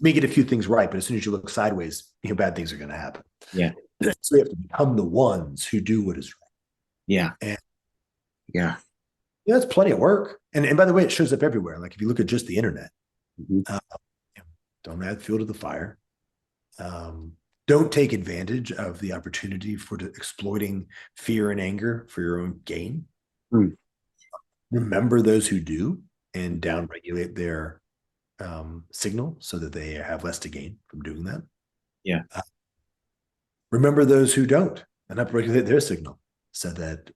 may get a few things right, but as soon as you look sideways, bad things are gonna happen. Yeah. So we have to become the ones who do what is right. Yeah. And that's plenty of work. And by the way, it shows up everywhere. Like if you look at just the internet, don't add fuel to the fire. Don't take advantage of the opportunity for exploiting fear and anger for your own gain. Remember those who do and downregulate their signal so that they have less to gain from doing that. Yeah. Remember those who don't and upregulate their signal so that,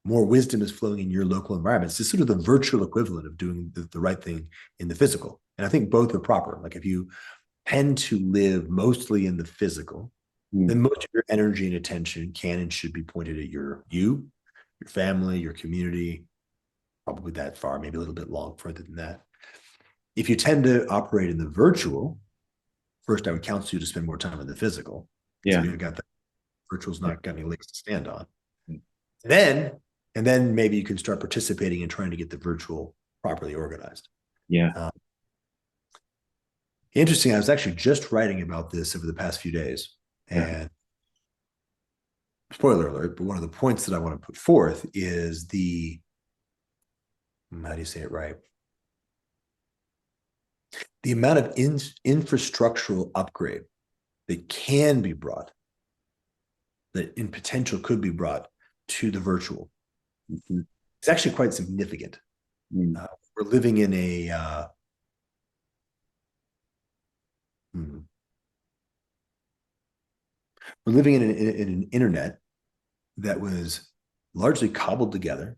more wisdom is flowing in your local environments. It's sort of the virtual equivalent of doing the right thing in the physical. And I think both are proper. Like if you tend to live mostly in the physical, then most of your energy and attention can and should be pointed at your family, your community, probably that far, maybe a little bit further than that. If you tend to operate in the virtual, first I would counsel you to spend more time in the physical. Yeah. So you've got that. Virtual's not got any legs to stand on. And then maybe you can start participating in trying to get the virtual properly organized. Yeah. Interesting. I was actually just writing about this over the past few days. And spoiler alert, but one of the points that I want to put forth is how do you say it right? The amount of infrastructural upgrade that can be brought, that in potential could be brought to the virtual. It's actually quite significant. We're living in an internet that was largely cobbled together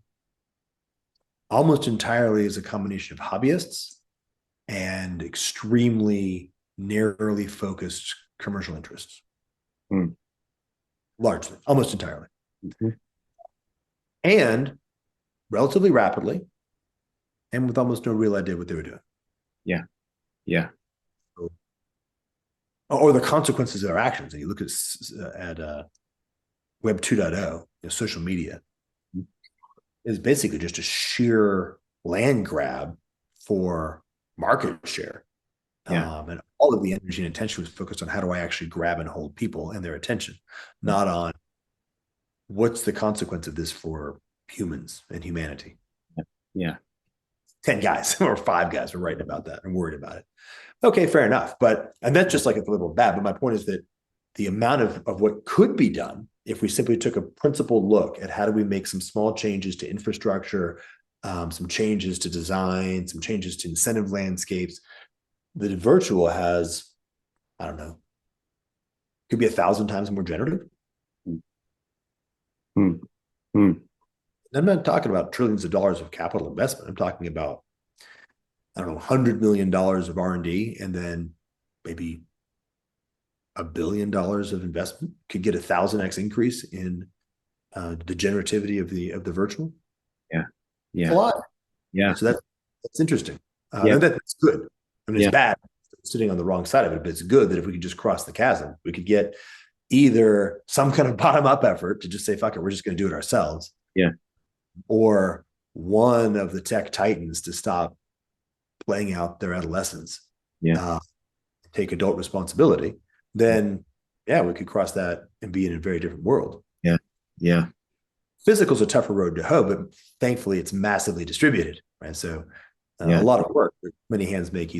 almost entirely as a combination of hobbyists and extremely narrowly focused commercial interests. Largely, almost entirely. And relatively rapidly, and with almost no real idea what they were doing. Yeah. Or the consequences of their actions. And you look at Web 2.0, social media, is basically just a sheer land grab for market share. And all of the energy and attention was focused on how do I actually grab and hold people and their attention, not on what's the consequence of this for humans and humanity. 10 guys or 5 guys were writing about that and worried about it. Okay, fair enough. And that's just like it's a little bad. But my point is that the amount of what could be done if we simply took a principled look at how do we make some small changes to infrastructure, some changes to design, some changes to incentive landscapes. The virtual has, I don't know, could be 1,000 times more generative. Hmm. Hmm. I'm not talking about trillions of dollars of capital investment. I'm talking about, I don't know, $100 million of R&D, and then maybe $1 billion of investment could get 1,000x increase in the generativity of the virtual. Yeah. It's Yeah. a lot. Yeah. So that's interesting. Yeah. That's good. I mean, Yeah. it's bad sitting on the wrong side of it, but it's good that if we could just cross the chasm, we could get either some kind of bottom up effort to just say, fuck it, we're just going to do it ourselves. Yeah. Or one of the tech titans to stop playing out their adolescence, Yeah. take adult responsibility, then yeah, we could cross that and be in a very different world. Yeah. Yeah. Physical's a tougher road to hoe, but thankfully it's massively distributed, right? So Yeah. a lot of work, many hands make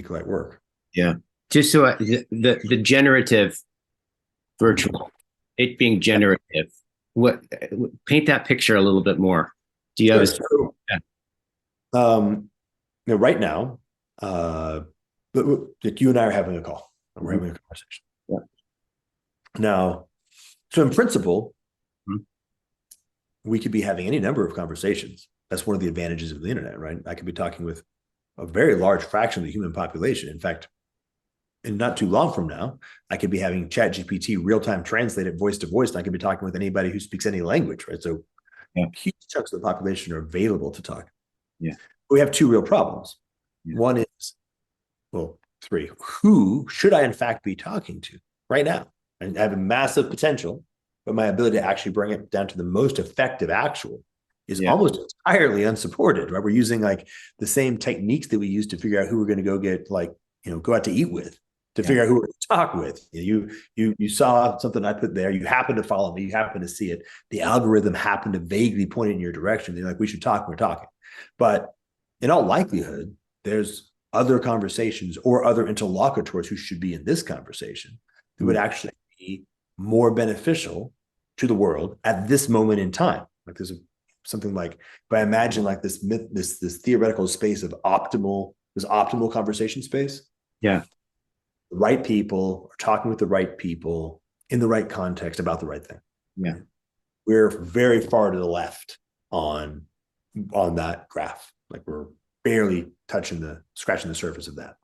light work. Yeah. Just so the generative virtual, it being generative, what paint that picture a little bit more. Do you have Sure. Right now, but you and I are having a call. We're having a conversation. Yeah. Now, so in principle, Mhm. we could be having any number of conversations. That's one of the advantages of the internet, right? I could be talking with a very large fraction of the human population. In fact, and not too long from now, I could be having ChatGPT real-time translate it voice to voice, and I could be talking with anybody who speaks any language, right? So huge chunks of the population are available to talk. Yeah. We have two real problems. Yeah. One is, well, three. Who should I in fact be talking to right now? And I have a massive potential, but my ability to actually bring it down to the most effective actual is almost entirely unsupported, right? We're using like the same techniques that we used to figure out who we're going to go get, like, go out to eat with, to figure out who we're going to talk with. You saw something I put there. You happen to follow me. You happen to see it. The algorithm happened to vaguely point in your direction. They're like, we should talk. We're talking. But in all likelihood, there's other conversations or other interlocutors who should be in this conversation who would actually be more beneficial to the world at this moment in time. Like there's something like, if I imagine like this theoretical space of optimal conversation space. Yeah. The right people are talking with the right people in the right context about the right thing. Yeah. We're very far to the left on that graph. Like we're barely scratching the surface of that.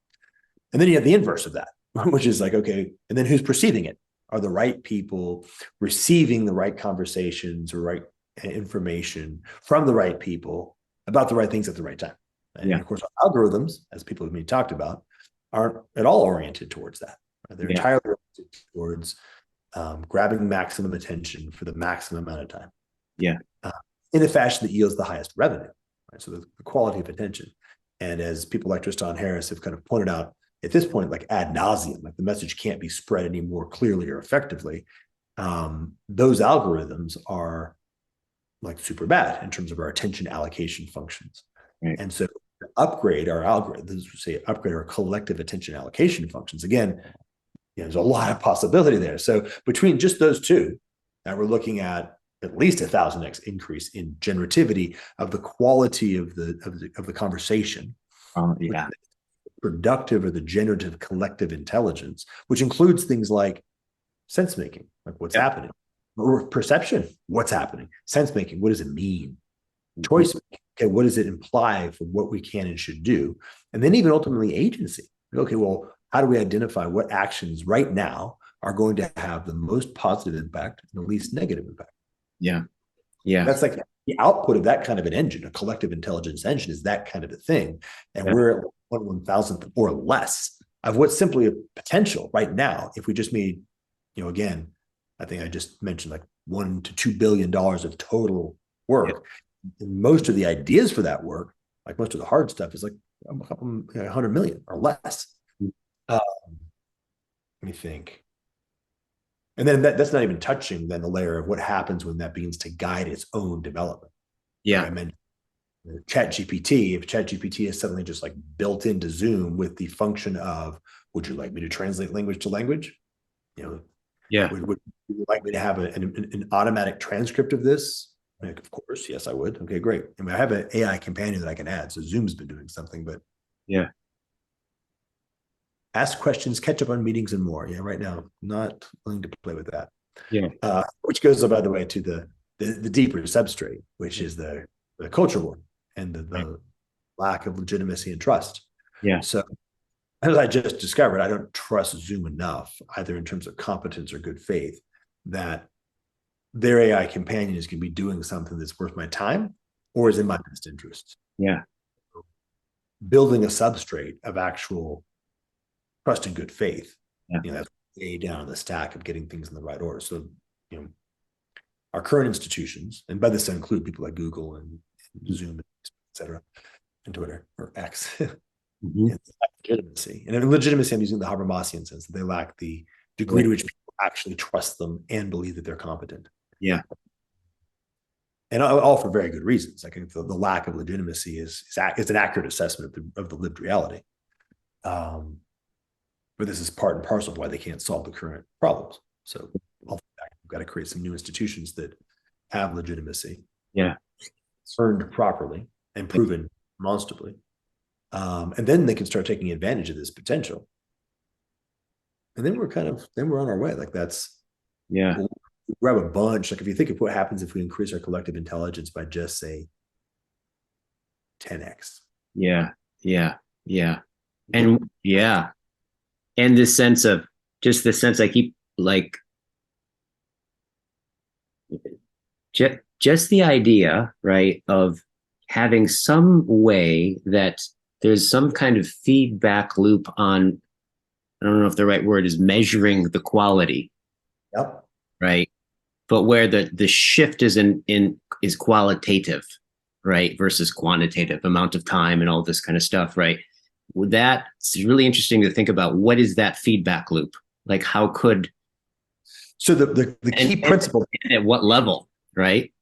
And then you have the inverse of that, which is like, okay, and then who's perceiving it? Are the right people receiving the right conversations or right information from the right people about the right things at the right time? And of course, our algorithms, as people have been talked about, aren't at all oriented towards that. They're entirely oriented towards grabbing maximum attention for the maximum amount of time. Yeah. In a fashion that yields the highest revenue. Right? So the quality of attention. And as people like Tristan Harris have kind of pointed out, at this point, like ad nauseum, like the message can't be spread any more clearly or effectively. Those algorithms are like super bad in terms of our attention allocation functions. Right. And so to upgrade our algorithms, upgrade our collective attention allocation functions. Again, there's a lot of possibility there. So between just those two, we're looking at least 1,000x increase in generativity of the quality of the conversation. Productive or the generative collective intelligence, which includes things like sense making, like what's happening, or perception, what's happening, sense making, what does it mean, choice making, okay, what does it imply for what we can and should do, and then even ultimately agency. Okay, well, how do we identify what actions right now are going to have the most positive impact and the least negative impact? Yeah. That's like the output of that kind of an engine. A collective intelligence engine is that kind of a thing. And we're at 1/1000th or less of what's simply a potential right now. If we just made, again, I think I just mentioned like $1 to $2 billion of total work. And most of the ideas for that work, like most of the hard stuff, is like 100 million or less. Let me think. And then that's not even touching then the layer of what happens when that begins to guide its own development. Yeah. I mentioned ChatGPT. If ChatGPT is suddenly just like built into Zoom with the function of, would you like me to translate language to language? Would you like me to have an automatic transcript of this? Like, of course, yes, I would. Okay, great. I mean, I have an AI companion that I can add. So Zoom's been doing something, but Yeah. ask questions, catch up on meetings, and more. Yeah, right now, not willing to play with that. Yeah. Which goes, by the way, to the deeper substrate, which is the culture war and the lack of legitimacy and trust. Yeah. So, as I just discovered, I don't trust Zoom enough, either in terms of competence or good faith, that their AI companion is going to be doing something that's worth my time or is in my best interest. Yeah. Building a substrate of actual trust and good faith, Yeah. that's way down the stack of getting things in the right order. So, our current institutions, and by this I include people like Google and Zoom, et cetera, and Twitter or X, Mm-hmm. legitimacy. And in legitimacy, I'm using the Habermasian sense that they lack the degree to which people actually trust them and believe that they're competent. Yeah. And all for very good reasons. I think the lack of legitimacy is an accurate assessment of the lived reality. But this is part and parcel of why they can't solve the current problems. So we've got to create some new institutions that have legitimacy. Yeah. Earned properly and proven demonstrably. And then they can start taking advantage of this potential. And then we're on our way. Like we'll grab a bunch. Like if you think of what happens if we increase our collective intelligence by just say 10x. Yeah. Yeah. Yeah. And yeah. And this sense of I keep like just the idea, right, of having some way that there's some kind of feedback loop on, I don't know if the right word is measuring the quality. Yep. Right. But where the shift is is qualitative, right, versus quantitative, amount of time and all this kind of stuff, right? That's really interesting to think about. What is that feedback loop? Like how could so the key principle and at what level, right?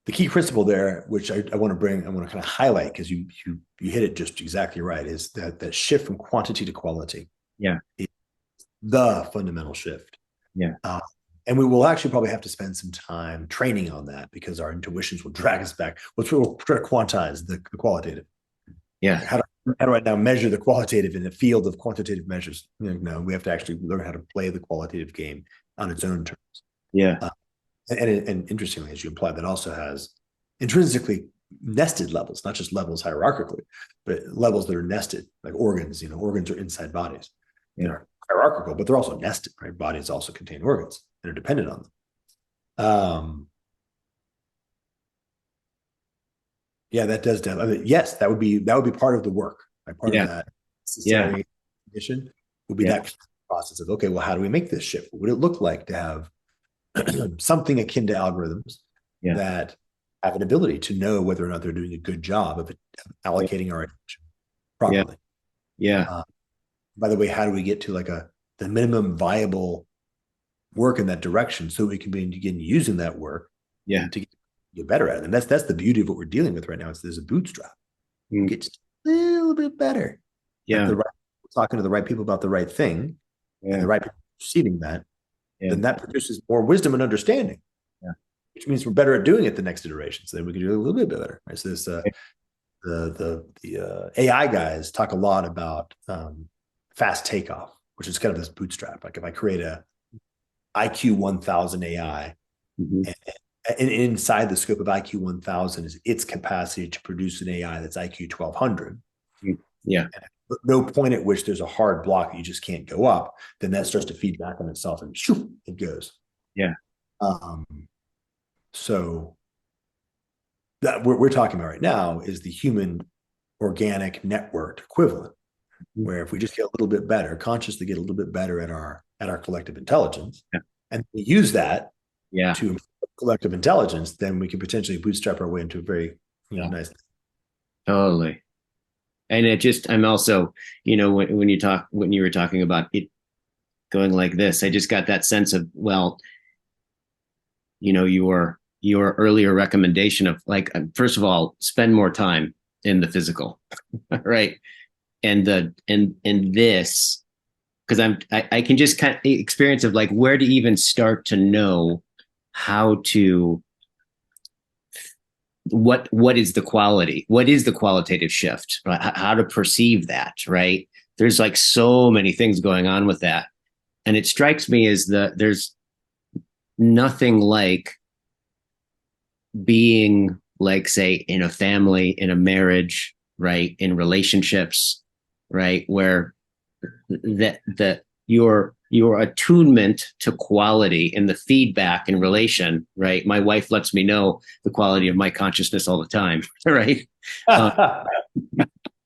The key principle there, which I want to kind of highlight because you hit it just exactly right, is that shift from quantity to quality. Yeah. Is the fundamental shift. Yeah. And we will actually probably have to spend some time training on that because our intuitions will drag us back. We'll try to quantize the qualitative. Yeah. How do I now measure the qualitative in a field of quantitative measures? No, we have to actually learn how to play the qualitative game on its own terms. Yeah. And interestingly, as you implied, that also has intrinsically nested levels, not just levels hierarchically, but levels that are nested, like organs. Organs are inside bodies. Yeah. They're hierarchical, but they're also nested, right? Bodies also contain organs that are dependent on them. Yeah, that does. Yes, that would be part of the work. Right? Part of that necessary condition would be that process of, okay, well, how do we make this shift? What would it look like to have something akin to algorithms that have an ability to know whether or not they're doing a good job of allocating our attention properly? By the way, how do we get to the minimum viable work in that direction so we can begin using that work to get better at it? And that's the beauty of what we're dealing with right now. There's a bootstrap. Get just a little bit better. Yeah. We're talking to the right people about the right thing, and the right people receiving that. Then that produces more wisdom and understanding, which means we're better at doing it the next iteration. So then we can do it a little bit better. Right? So this, the AI guys talk a lot about fast takeoff, which is kind of this bootstrap. Like if I create a IQ 1000 AI, and inside the scope of IQ 1000 is its capacity to produce an AI that's IQ 1200. Yeah. But no point at which there's a hard block that you just can't go up, then that starts to feed back on itself and shoo, it goes. Yeah. So that what we're talking about right now is the human organic networked equivalent, where if we just get a little bit better, consciously get a little bit better at our collective intelligence, and we use that to improve collective intelligence, then we can potentially bootstrap our way into a very nice. Totally. And I'm also, when you were talking about it going like this, I just got that sense of, well, your earlier recommendation of first of all, spend more time in the physical, right? And this, because I can just kind of experience of where to even start to know how to what is the quality? What is the qualitative shift? How to perceive that, right? There's like so many things going on with that. And it strikes me as there's nothing like being like, say, in a family, in a marriage, right, in relationships, right, where that your attunement to quality and the feedback in relation, right? My wife lets me know the quality of my consciousness all the time, right? Uh,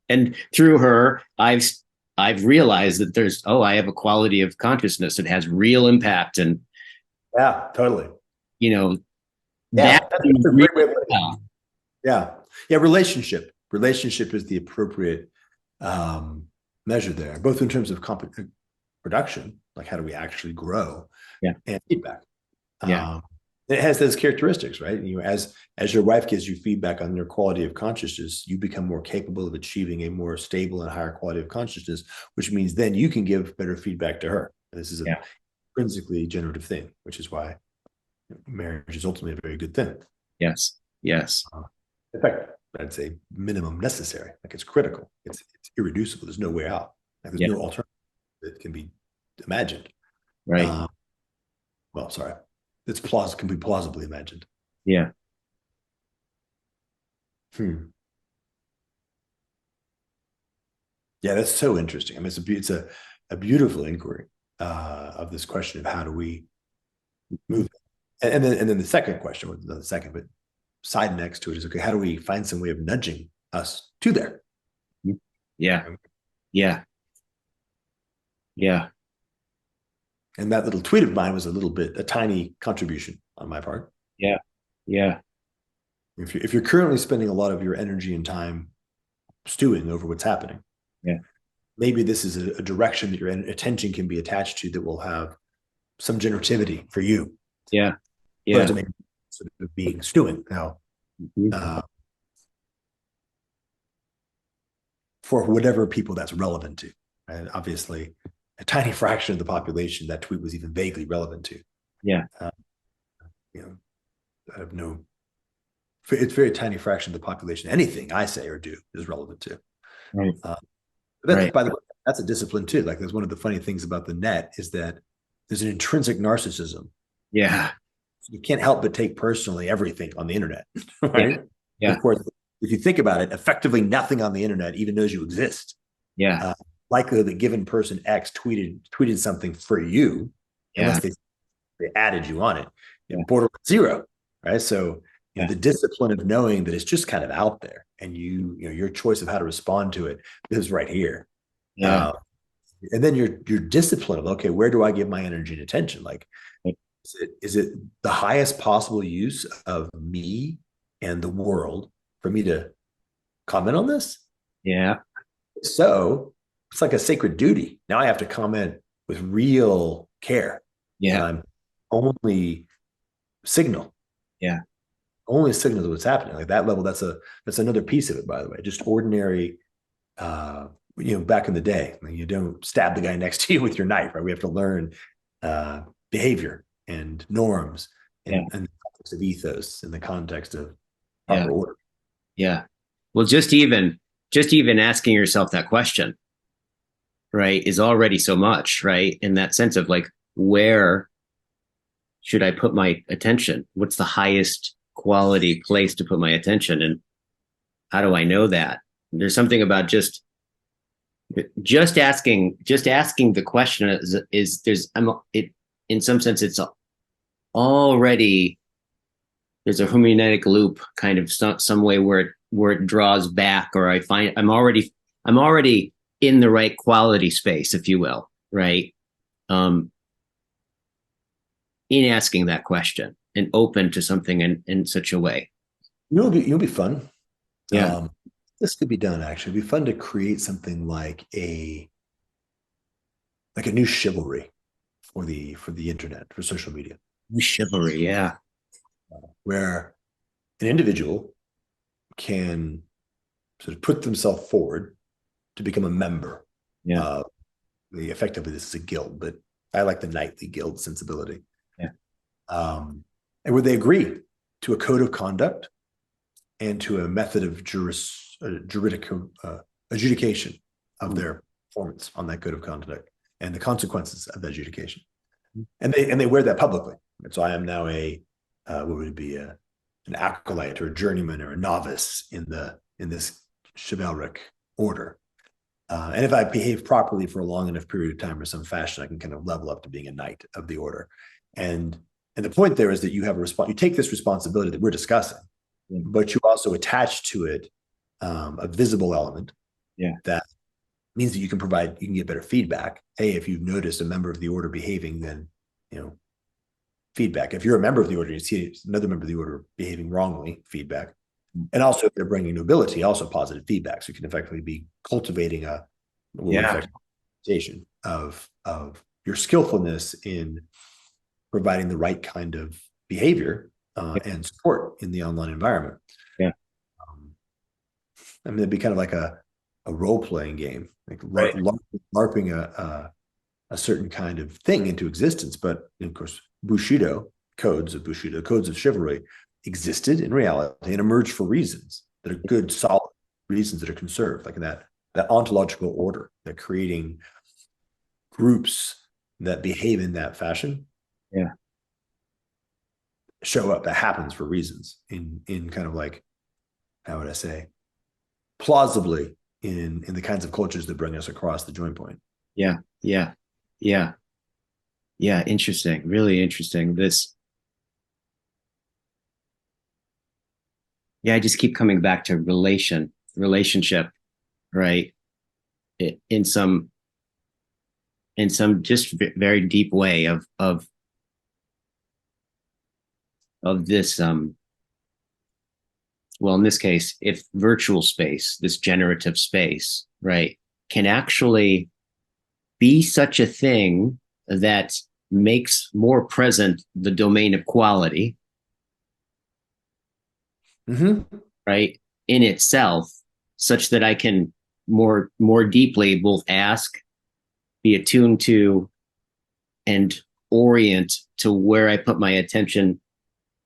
and through her, I've realized that I have a quality of consciousness that has real impact, and Yeah, totally. you know Yeah, that that's a great way of putting it. well. Yeah. Yeah. Relationship is the appropriate um, measure there, both in terms of production, like how do we actually grow, Yeah, and feedback. yeah, Um, it has those characteristics, right? As your wife gives you feedback on your quality of consciousness, you become more capable of achieving a more stable and higher quality of consciousness, which means then you can give better feedback to her. This is an yeah. intrinsically generative thing, which is why marriage is ultimately a very good thing. Yes, yes, In fact, I'd say minimum necessary. Like it's critical. It's irreducible. There's no way out. Like there's yeah, no alternative that can be imagined. right, Um, well, sorry, can be plausibly imagined. yeah, Hmm. Yeah, that's so interesting. I mean, a beautiful inquiry of this question of how do we move, and then the second question, or not the second, but side next to it is, okay, how do we find some way of nudging us to there? yeah, yeah, yeah, And that little tweet of mine was a tiny contribution on my part. yeah, yeah, If you're currently spending a lot of your energy and time stewing over what's happening, yeah, maybe this is a direction that your attention can be attached to that will have some generativity for you, yeah, opposed yeah. to maybe sort of being stewing. Now, Mhm. uh, for whatever people that's relevant to, and obviously, a tiny fraction of the population that tweet was even vaguely relevant to. Yeah, Uh, you know, I have no. It's a very tiny fraction of the population. Anything I say or do is relevant to. right, Uh, right. by the way, that's a discipline too. Like, that's one of the funny things about the net is that there's an intrinsic narcissism. Yeah, You can't help but take personally everything on the internet, yeah, right? And yeah, of course, if you think about it, effectively nothing on the internet even knows you exist. yeah, Uh, Likelihood that given person X tweeted something for you, yeah, unless they added you on it, yeah, borderline zero, right? So yeah, the discipline of knowing that it's just kind of out there, and your choice of how to respond to it is right here. yeah. Uh, and then your discipline of, okay, where do I give my energy and attention? Like, is it the highest possible use of me and the world for me to comment on this? Yeah, So it's like a sacred duty. Now I have to comment with real care, and yeah, I'm only signal yeah, only signal to what's happening. Like that level, that's another piece of it, by the way. Just ordinary, back in the day, I mean, you don't stab the guy next to you with your knife, right? We have to learn behavior and norms yeah, and the context of ethos, in the context of yeah, proper order. yeah. Well, just even asking yourself that question, right, is already so much, right? In that sense of like, where should I put my attention? What's the highest quality place to put my attention? And how do I know that? There's something about just asking the question is there's I'm it in some sense it's already there's a hermeneutic loop kind of some way where it draws back, or I find I'm already in the right quality space, if you will, right? um in asking that question and open to something in such a way. You'll be fun. Yeah, This could be done actually. It'd be fun to create something like a new chivalry for the internet, for social media, chivalry, yeah, where an individual can sort of put themselves forward to become a member yeah, of effectively, this is a guild, but I like the knightly guild sensibility. yeah, And where they agree to a code of conduct and to a method of juridic adjudication of their performance on that code of conduct and the consequences of that adjudication. And they wear that publicly. And so I am now what would it be, an acolyte or a journeyman or a novice in this chivalric order. And if I behave properly for a long enough period of time or some fashion, I can kind of level up to being a knight of the order. And the point there is that you have you take this responsibility that we're discussing, but you also attach to it a visible element that means that you can get better feedback. Hey, if you've noticed a member of the order behaving, then, feedback. If you're a member of the order, you see another member of the order behaving wrongly, feedback. And also if they're bringing nobility, also positive feedback. So you can effectively be cultivating reputation of your skillfulness in providing the right kind of behavior and support in the online environment. Yeah. It'd be kind of like a role-playing game, like LARPing a certain kind of thing into existence. But of course, codes of chivalry existed in reality and emerged for reasons that are good, solid reasons that are conserved, like in that ontological order, that creating groups that behave in that fashion show up, that happens for reasons in kind of like, how would I say, plausibly in the kinds of cultures that bring us across the joint point. Yeah. Interesting. Really interesting. I just keep coming back to relationship, right? In some just very deep way of this, well, in this case, if virtual space, this generative space, right, can actually be such a thing that makes more present the domain of quality, right, in itself, such that I can more deeply both ask, be attuned to, and orient to where I put my attention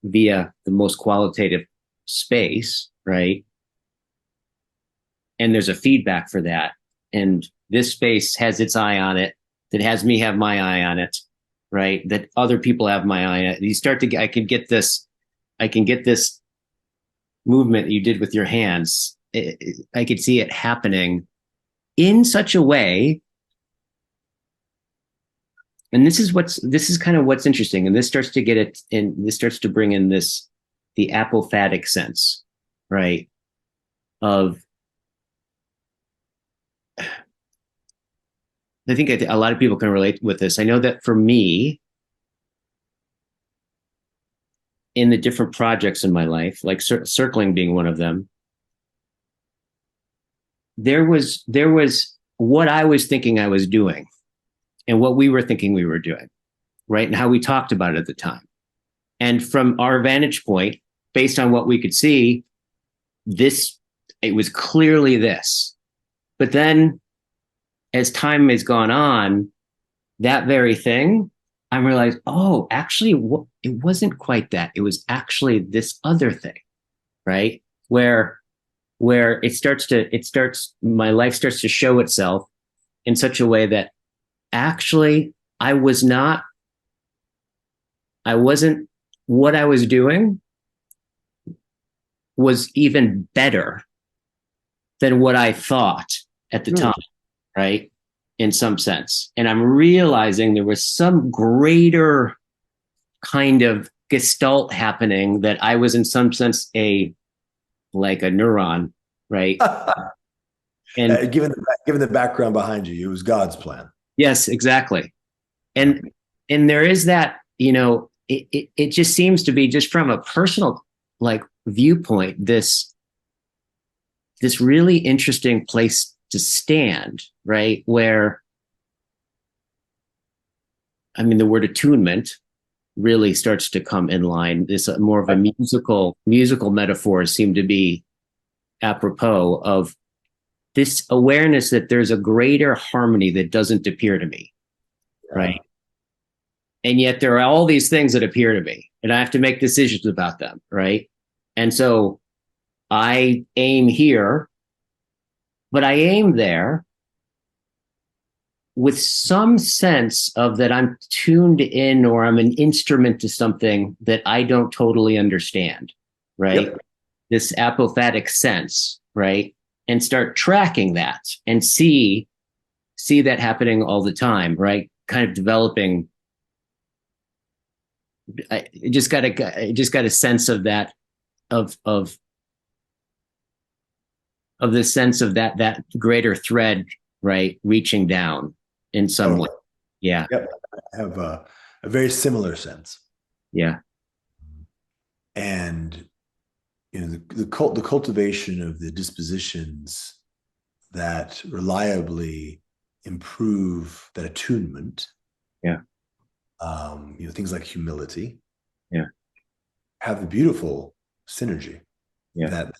via the most qualitative space, right? And there's a feedback for that. And this space has its eye on it, that has me have my eye on it, right? That other people have my eye on it. You start to, I can get this movement that you did with your hands. I could see it happening in such a way. And this is kind of what's interesting. And this starts to get it in, this starts to bring in the apophatic sense, right? I think a lot of people can relate with this. I know that for me, in the different projects in my life, like circling being one of them, there was what I was thinking I was doing and what we were thinking we were doing, right? And how we talked about it at the time. And from our vantage point, based on what we could see, it was clearly this. But then as time has gone on, that very thing, I realized, oh, actually, it wasn't quite that. It was actually this other thing, right? Where my life starts to show itself in such a way that actually what I was doing was even better than what I thought at the time, right? In some sense. And I'm realizing there was some greater kind of gestalt happening, that I was in some sense like a neuron, right? And given the background behind you, it was God's plan. Yes, exactly. And there is that, it just seems to be, just from a personal viewpoint, this really interesting place to stand, right? Where, the word attunement really starts to come in line. This more of a musical metaphors seem to be apropos of this awareness that there's a greater harmony that doesn't appear to me, right? And yet there are all these things that appear to me, and I have to make decisions about them, right? And so I aim here, but I aim there with some sense of that I'm tuned in or I'm an instrument to something that I don't totally understand, right? Yep. This apophatic sense, right? And start tracking that and see that happening all the time, right? Kind of developing. I just got a sense of that of the sense of that greater thread, right, reaching down in some way. Totally. Yeah, Yep. I have a very similar sense. yeah, And the cultivation of the dispositions that reliably improve that attunement, yeah, things like humility, yeah, have the beautiful synergy yeah, that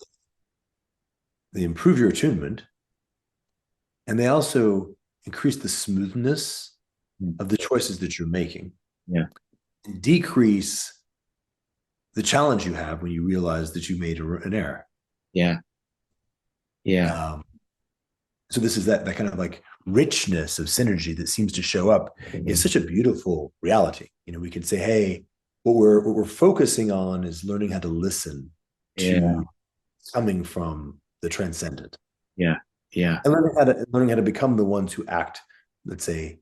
they improve your attunement and they also increase the smoothness mm, of the choices that you're making yeah, and decrease the challenge you have when you realize that you made an error. yeah, yeah, Um, so this is that kind of like richness of synergy that seems to show up is such a beautiful reality. We can say, hey, what we're focusing on is learning how to listen yeah, to coming from the transcendent yeah, yeah, and learning how to become the ones who act, let's say,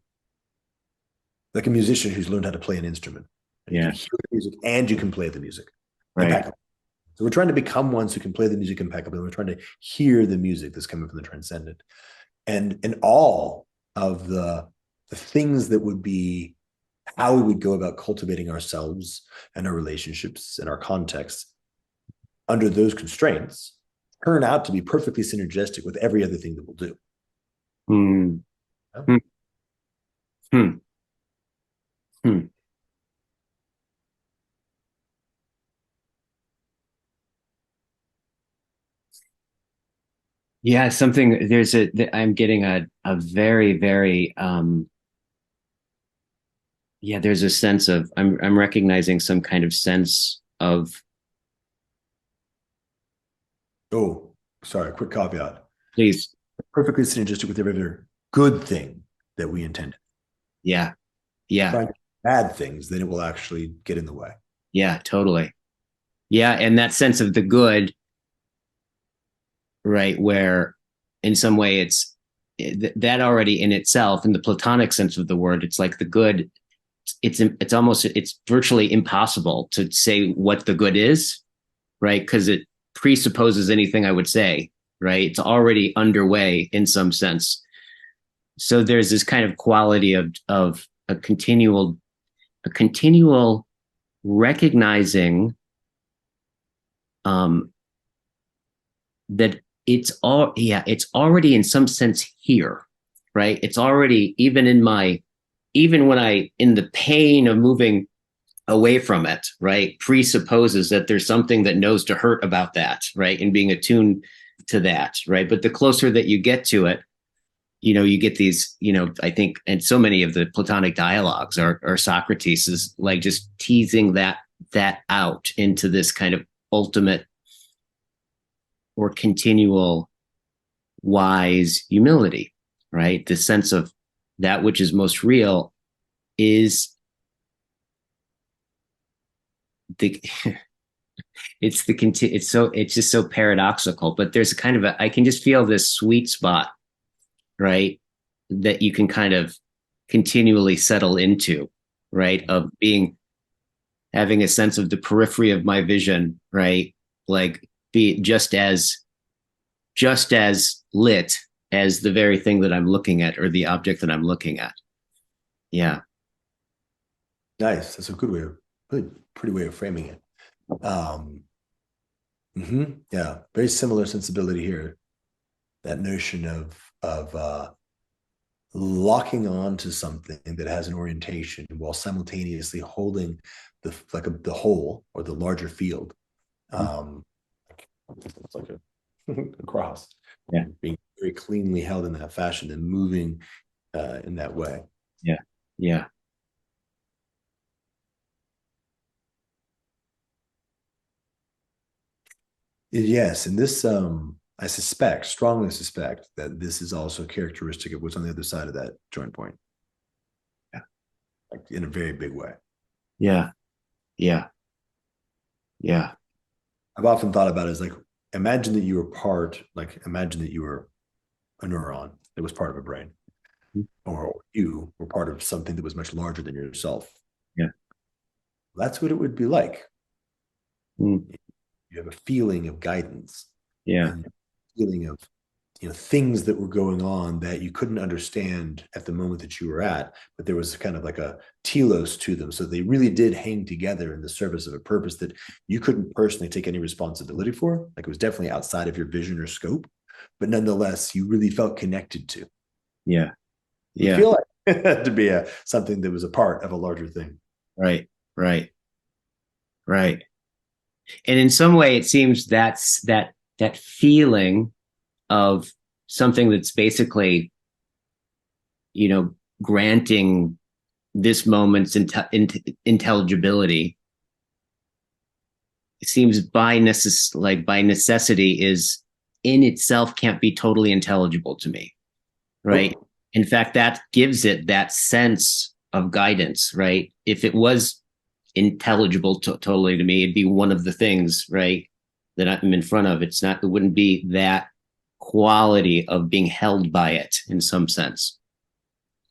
like a musician who's learned how to play an instrument. You yeah, can hear the music and you can play the music right, impeccably. So we're trying to become ones who can play the music impeccably. We're trying to hear the music that's coming from the transcendent. And all of the things that would be how we would go about cultivating ourselves and our relationships and our contexts under those constraints turn out to be perfectly synergistic with every other thing that we'll do. mm, Yeah. mm, mm, mm. Yeah, something there's I'm getting a very, very yeah, there's a sense of I'm recognizing some kind of sense of Oh, sorry, quick caveat. please. Perfectly synergistic with every other good thing that we intended. Yeah, yeah, Trying to do bad things, then it will actually get in the way. yeah, totally. Yeah, and that sense of the good, right, where in some way that already in itself, in the Platonic sense of the word, it's like the good. It's almost it's virtually impossible to say what the good is, right? Because it presupposes anything I would say, right? It's already underway in some sense. So there's this kind of quality of a continual recognizing um, that it's already in some sense here, right? It's already even when I in the pain of moving away from it, right, presupposes that there's something that knows to hurt about that, right, and being attuned to that, right. But the closer that you get to it, you get these, I think, and so many of the Platonic dialogues are Socrates is like just teasing that out into this kind of ultimate or continual wise humility, right? The sense of that which is most real is the it's just so paradoxical, but there's kind of I can just feel this sweet spot, right, that you can kind of continually settle into, right, of being having a sense of the periphery of my vision, right, like be just as lit as the very thing that I'm looking at or the object that I'm looking at. Yeah. Nice. That's a good way of pretty way of framing it. Um, yeah, very similar sensibility here. That notion of locking on to something that has an orientation while simultaneously holding the whole or the larger field. Um, it's like a cross, Yeah. being very cleanly held in that fashion and moving in that way. Yeah. Yeah. Yes, and this I suspect, strongly suspect that this is also characteristic of what's on the other side of that joint point. Yeah. Like in a very big way. Yeah. Yeah. Yeah. I've often thought about it as like imagine that you were imagine that you were a neuron that was part of a brain, or you were part of something that was much larger than yourself. Yeah. That's what it would be like. Mm. You have a feeling of guidance Yeah. and a feeling of things that were going on that you couldn't understand at the moment that you were at, but there was kind of like a telos to them, so they really did hang together in the service of a purpose that you couldn't personally take any responsibility for. Like it was definitely outside of your vision or scope, but nonetheless you really felt connected to. Yeah. You Yeah. feel like to be something that was a part of a larger thing. Right. Right. Right. And in some way, it seems that feeling of something that's basically, granting this moment's intelligibility, it seems by necessity is in itself can't be totally intelligible to me, right? Nope. In fact, that gives it that sense of guidance, right? If it was intelligible totally to me, it'd be one of the things, right, that I'm in front of. It wouldn't be that quality of being held by it in some sense.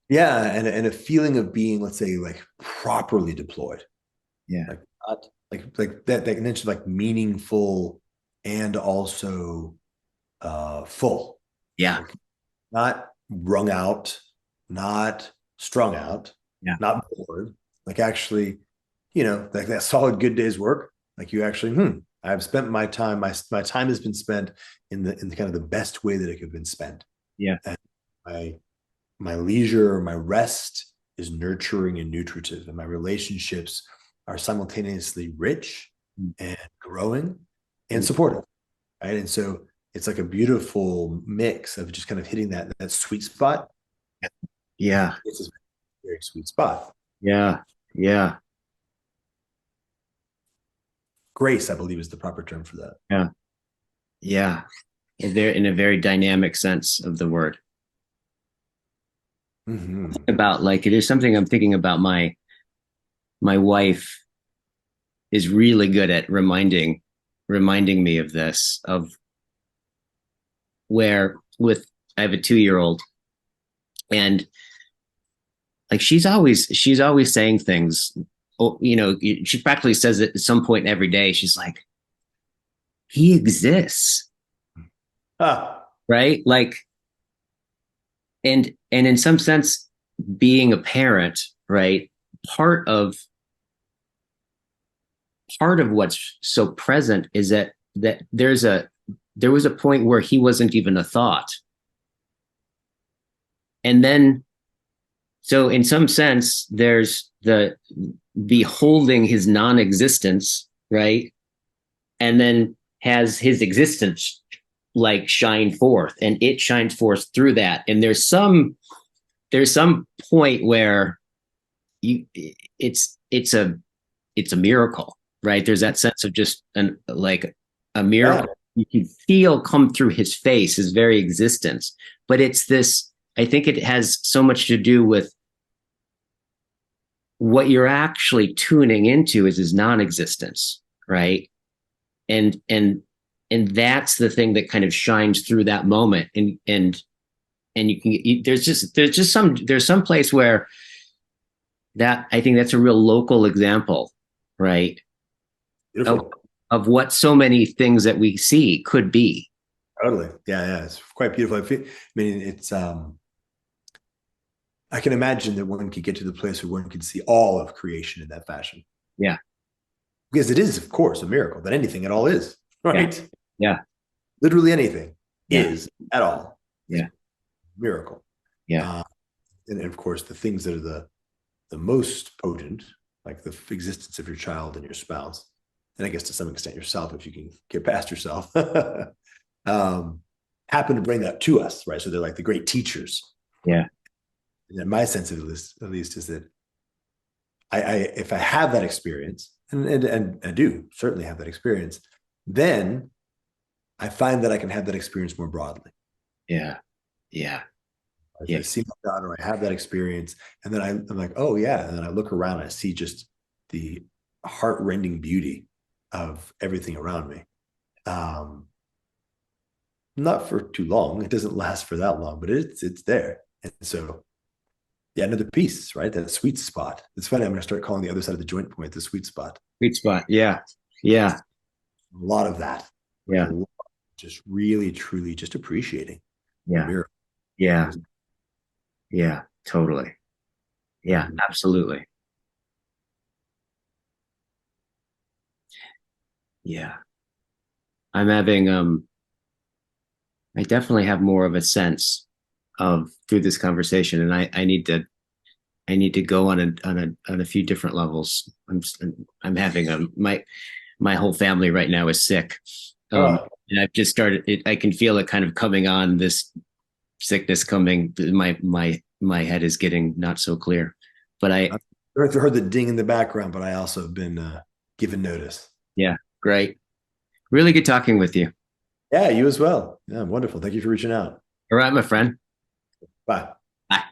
Yeah, and a feeling of being, let's say, like properly deployed, Yeah. like not like that mentioned, like meaningful and also full, Yeah. like not wrung out, not strung out, Yeah. not bored, like actually, like that solid good day's work. Like you actually, I've spent my time. My time has been spent in the kind of the best way that it could have been spent. Yeah. And my my leisure, my rest is nurturing and nutritive, and my relationships are simultaneously rich and growing and supportive. Right. And so it's like a beautiful mix of just kind of hitting that sweet spot. Yeah. It's a very sweet spot. Yeah. Yeah. Grace, I believe, is the proper term for that. Yeah. Yeah. In a very dynamic sense of the word. Mm-hmm. About like it is something I'm thinking about. My wife is really good at reminding me of this, of where with I have a 2-year old, and like she's always saying things. Oh, she practically says it at some point every day. She's like, he exists, Ah, right? Like, and in some sense, being a parent, right? Part of part of what's so present is that there was a point where he wasn't even a thought, and then so in some sense there's the beholding his non-existence, right, and then has his existence like shine forth, and it shines forth through that, and there's some point where you it's a miracle, right? There's that sense of just a yeah. miracle you can feel come through his face, his very existence. But it's this, I think it has so much to do with what you're actually tuning into is his non-existence, right? And that's the thing that kind of shines through that moment. And there's some place where that, I think that's a real local example, right, of Beautiful. of what so many things that we see could be. Totally. Yeah, yeah. It's quite beautiful. I mean, it's I can imagine that one could get to the place where one could see all of creation in that fashion. Yeah. Because it is, of course, a miracle that anything at all is, Yeah. right? Yeah. Literally anything Yeah. is at all is a Yeah. miracle. Yeah. Uh, and of course, the things that are the most potent, like the existence of your child and your spouse, and I guess to some extent yourself, if you can get past yourself, happen to bring that to us, right? So they're like the great teachers. Yeah. And my sense of this, at least, is that I if I have that experience, and I do certainly have that experience, then I find that I can have that experience more broadly. Yeah. Yeah. As Yeah. I see my daughter, I have that experience, and then I'm like, oh yeah, and then I look around, and I see just the heart-rending beauty of everything around me. Um, Not for too long; it doesn't last for that long, but it's there. And so, yeah, another piece, right? That sweet spot. It's funny. I'm going to start calling the other side of the joint point the sweet spot. Sweet spot. Yeah. Yeah. A lot of that, right? Yeah. Just really, truly, just appreciating the Yeah. mirror. Yeah. Yeah. Totally. Yeah. Absolutely. Yeah. I'm having I definitely have more of a sense of through this conversation, and I need to go on a few different levels. I'm having my whole family right now is sick, Oh, and I've just started. I can feel it kind of coming on. This sickness coming. My head is getting not so clear, but I heard the ding in the background, but I also have been given notice. yeah, great. Really good talking with you. Yeah, you as well. Yeah, wonderful. Thank you for reaching out. All right, my friend. Bye. Bye.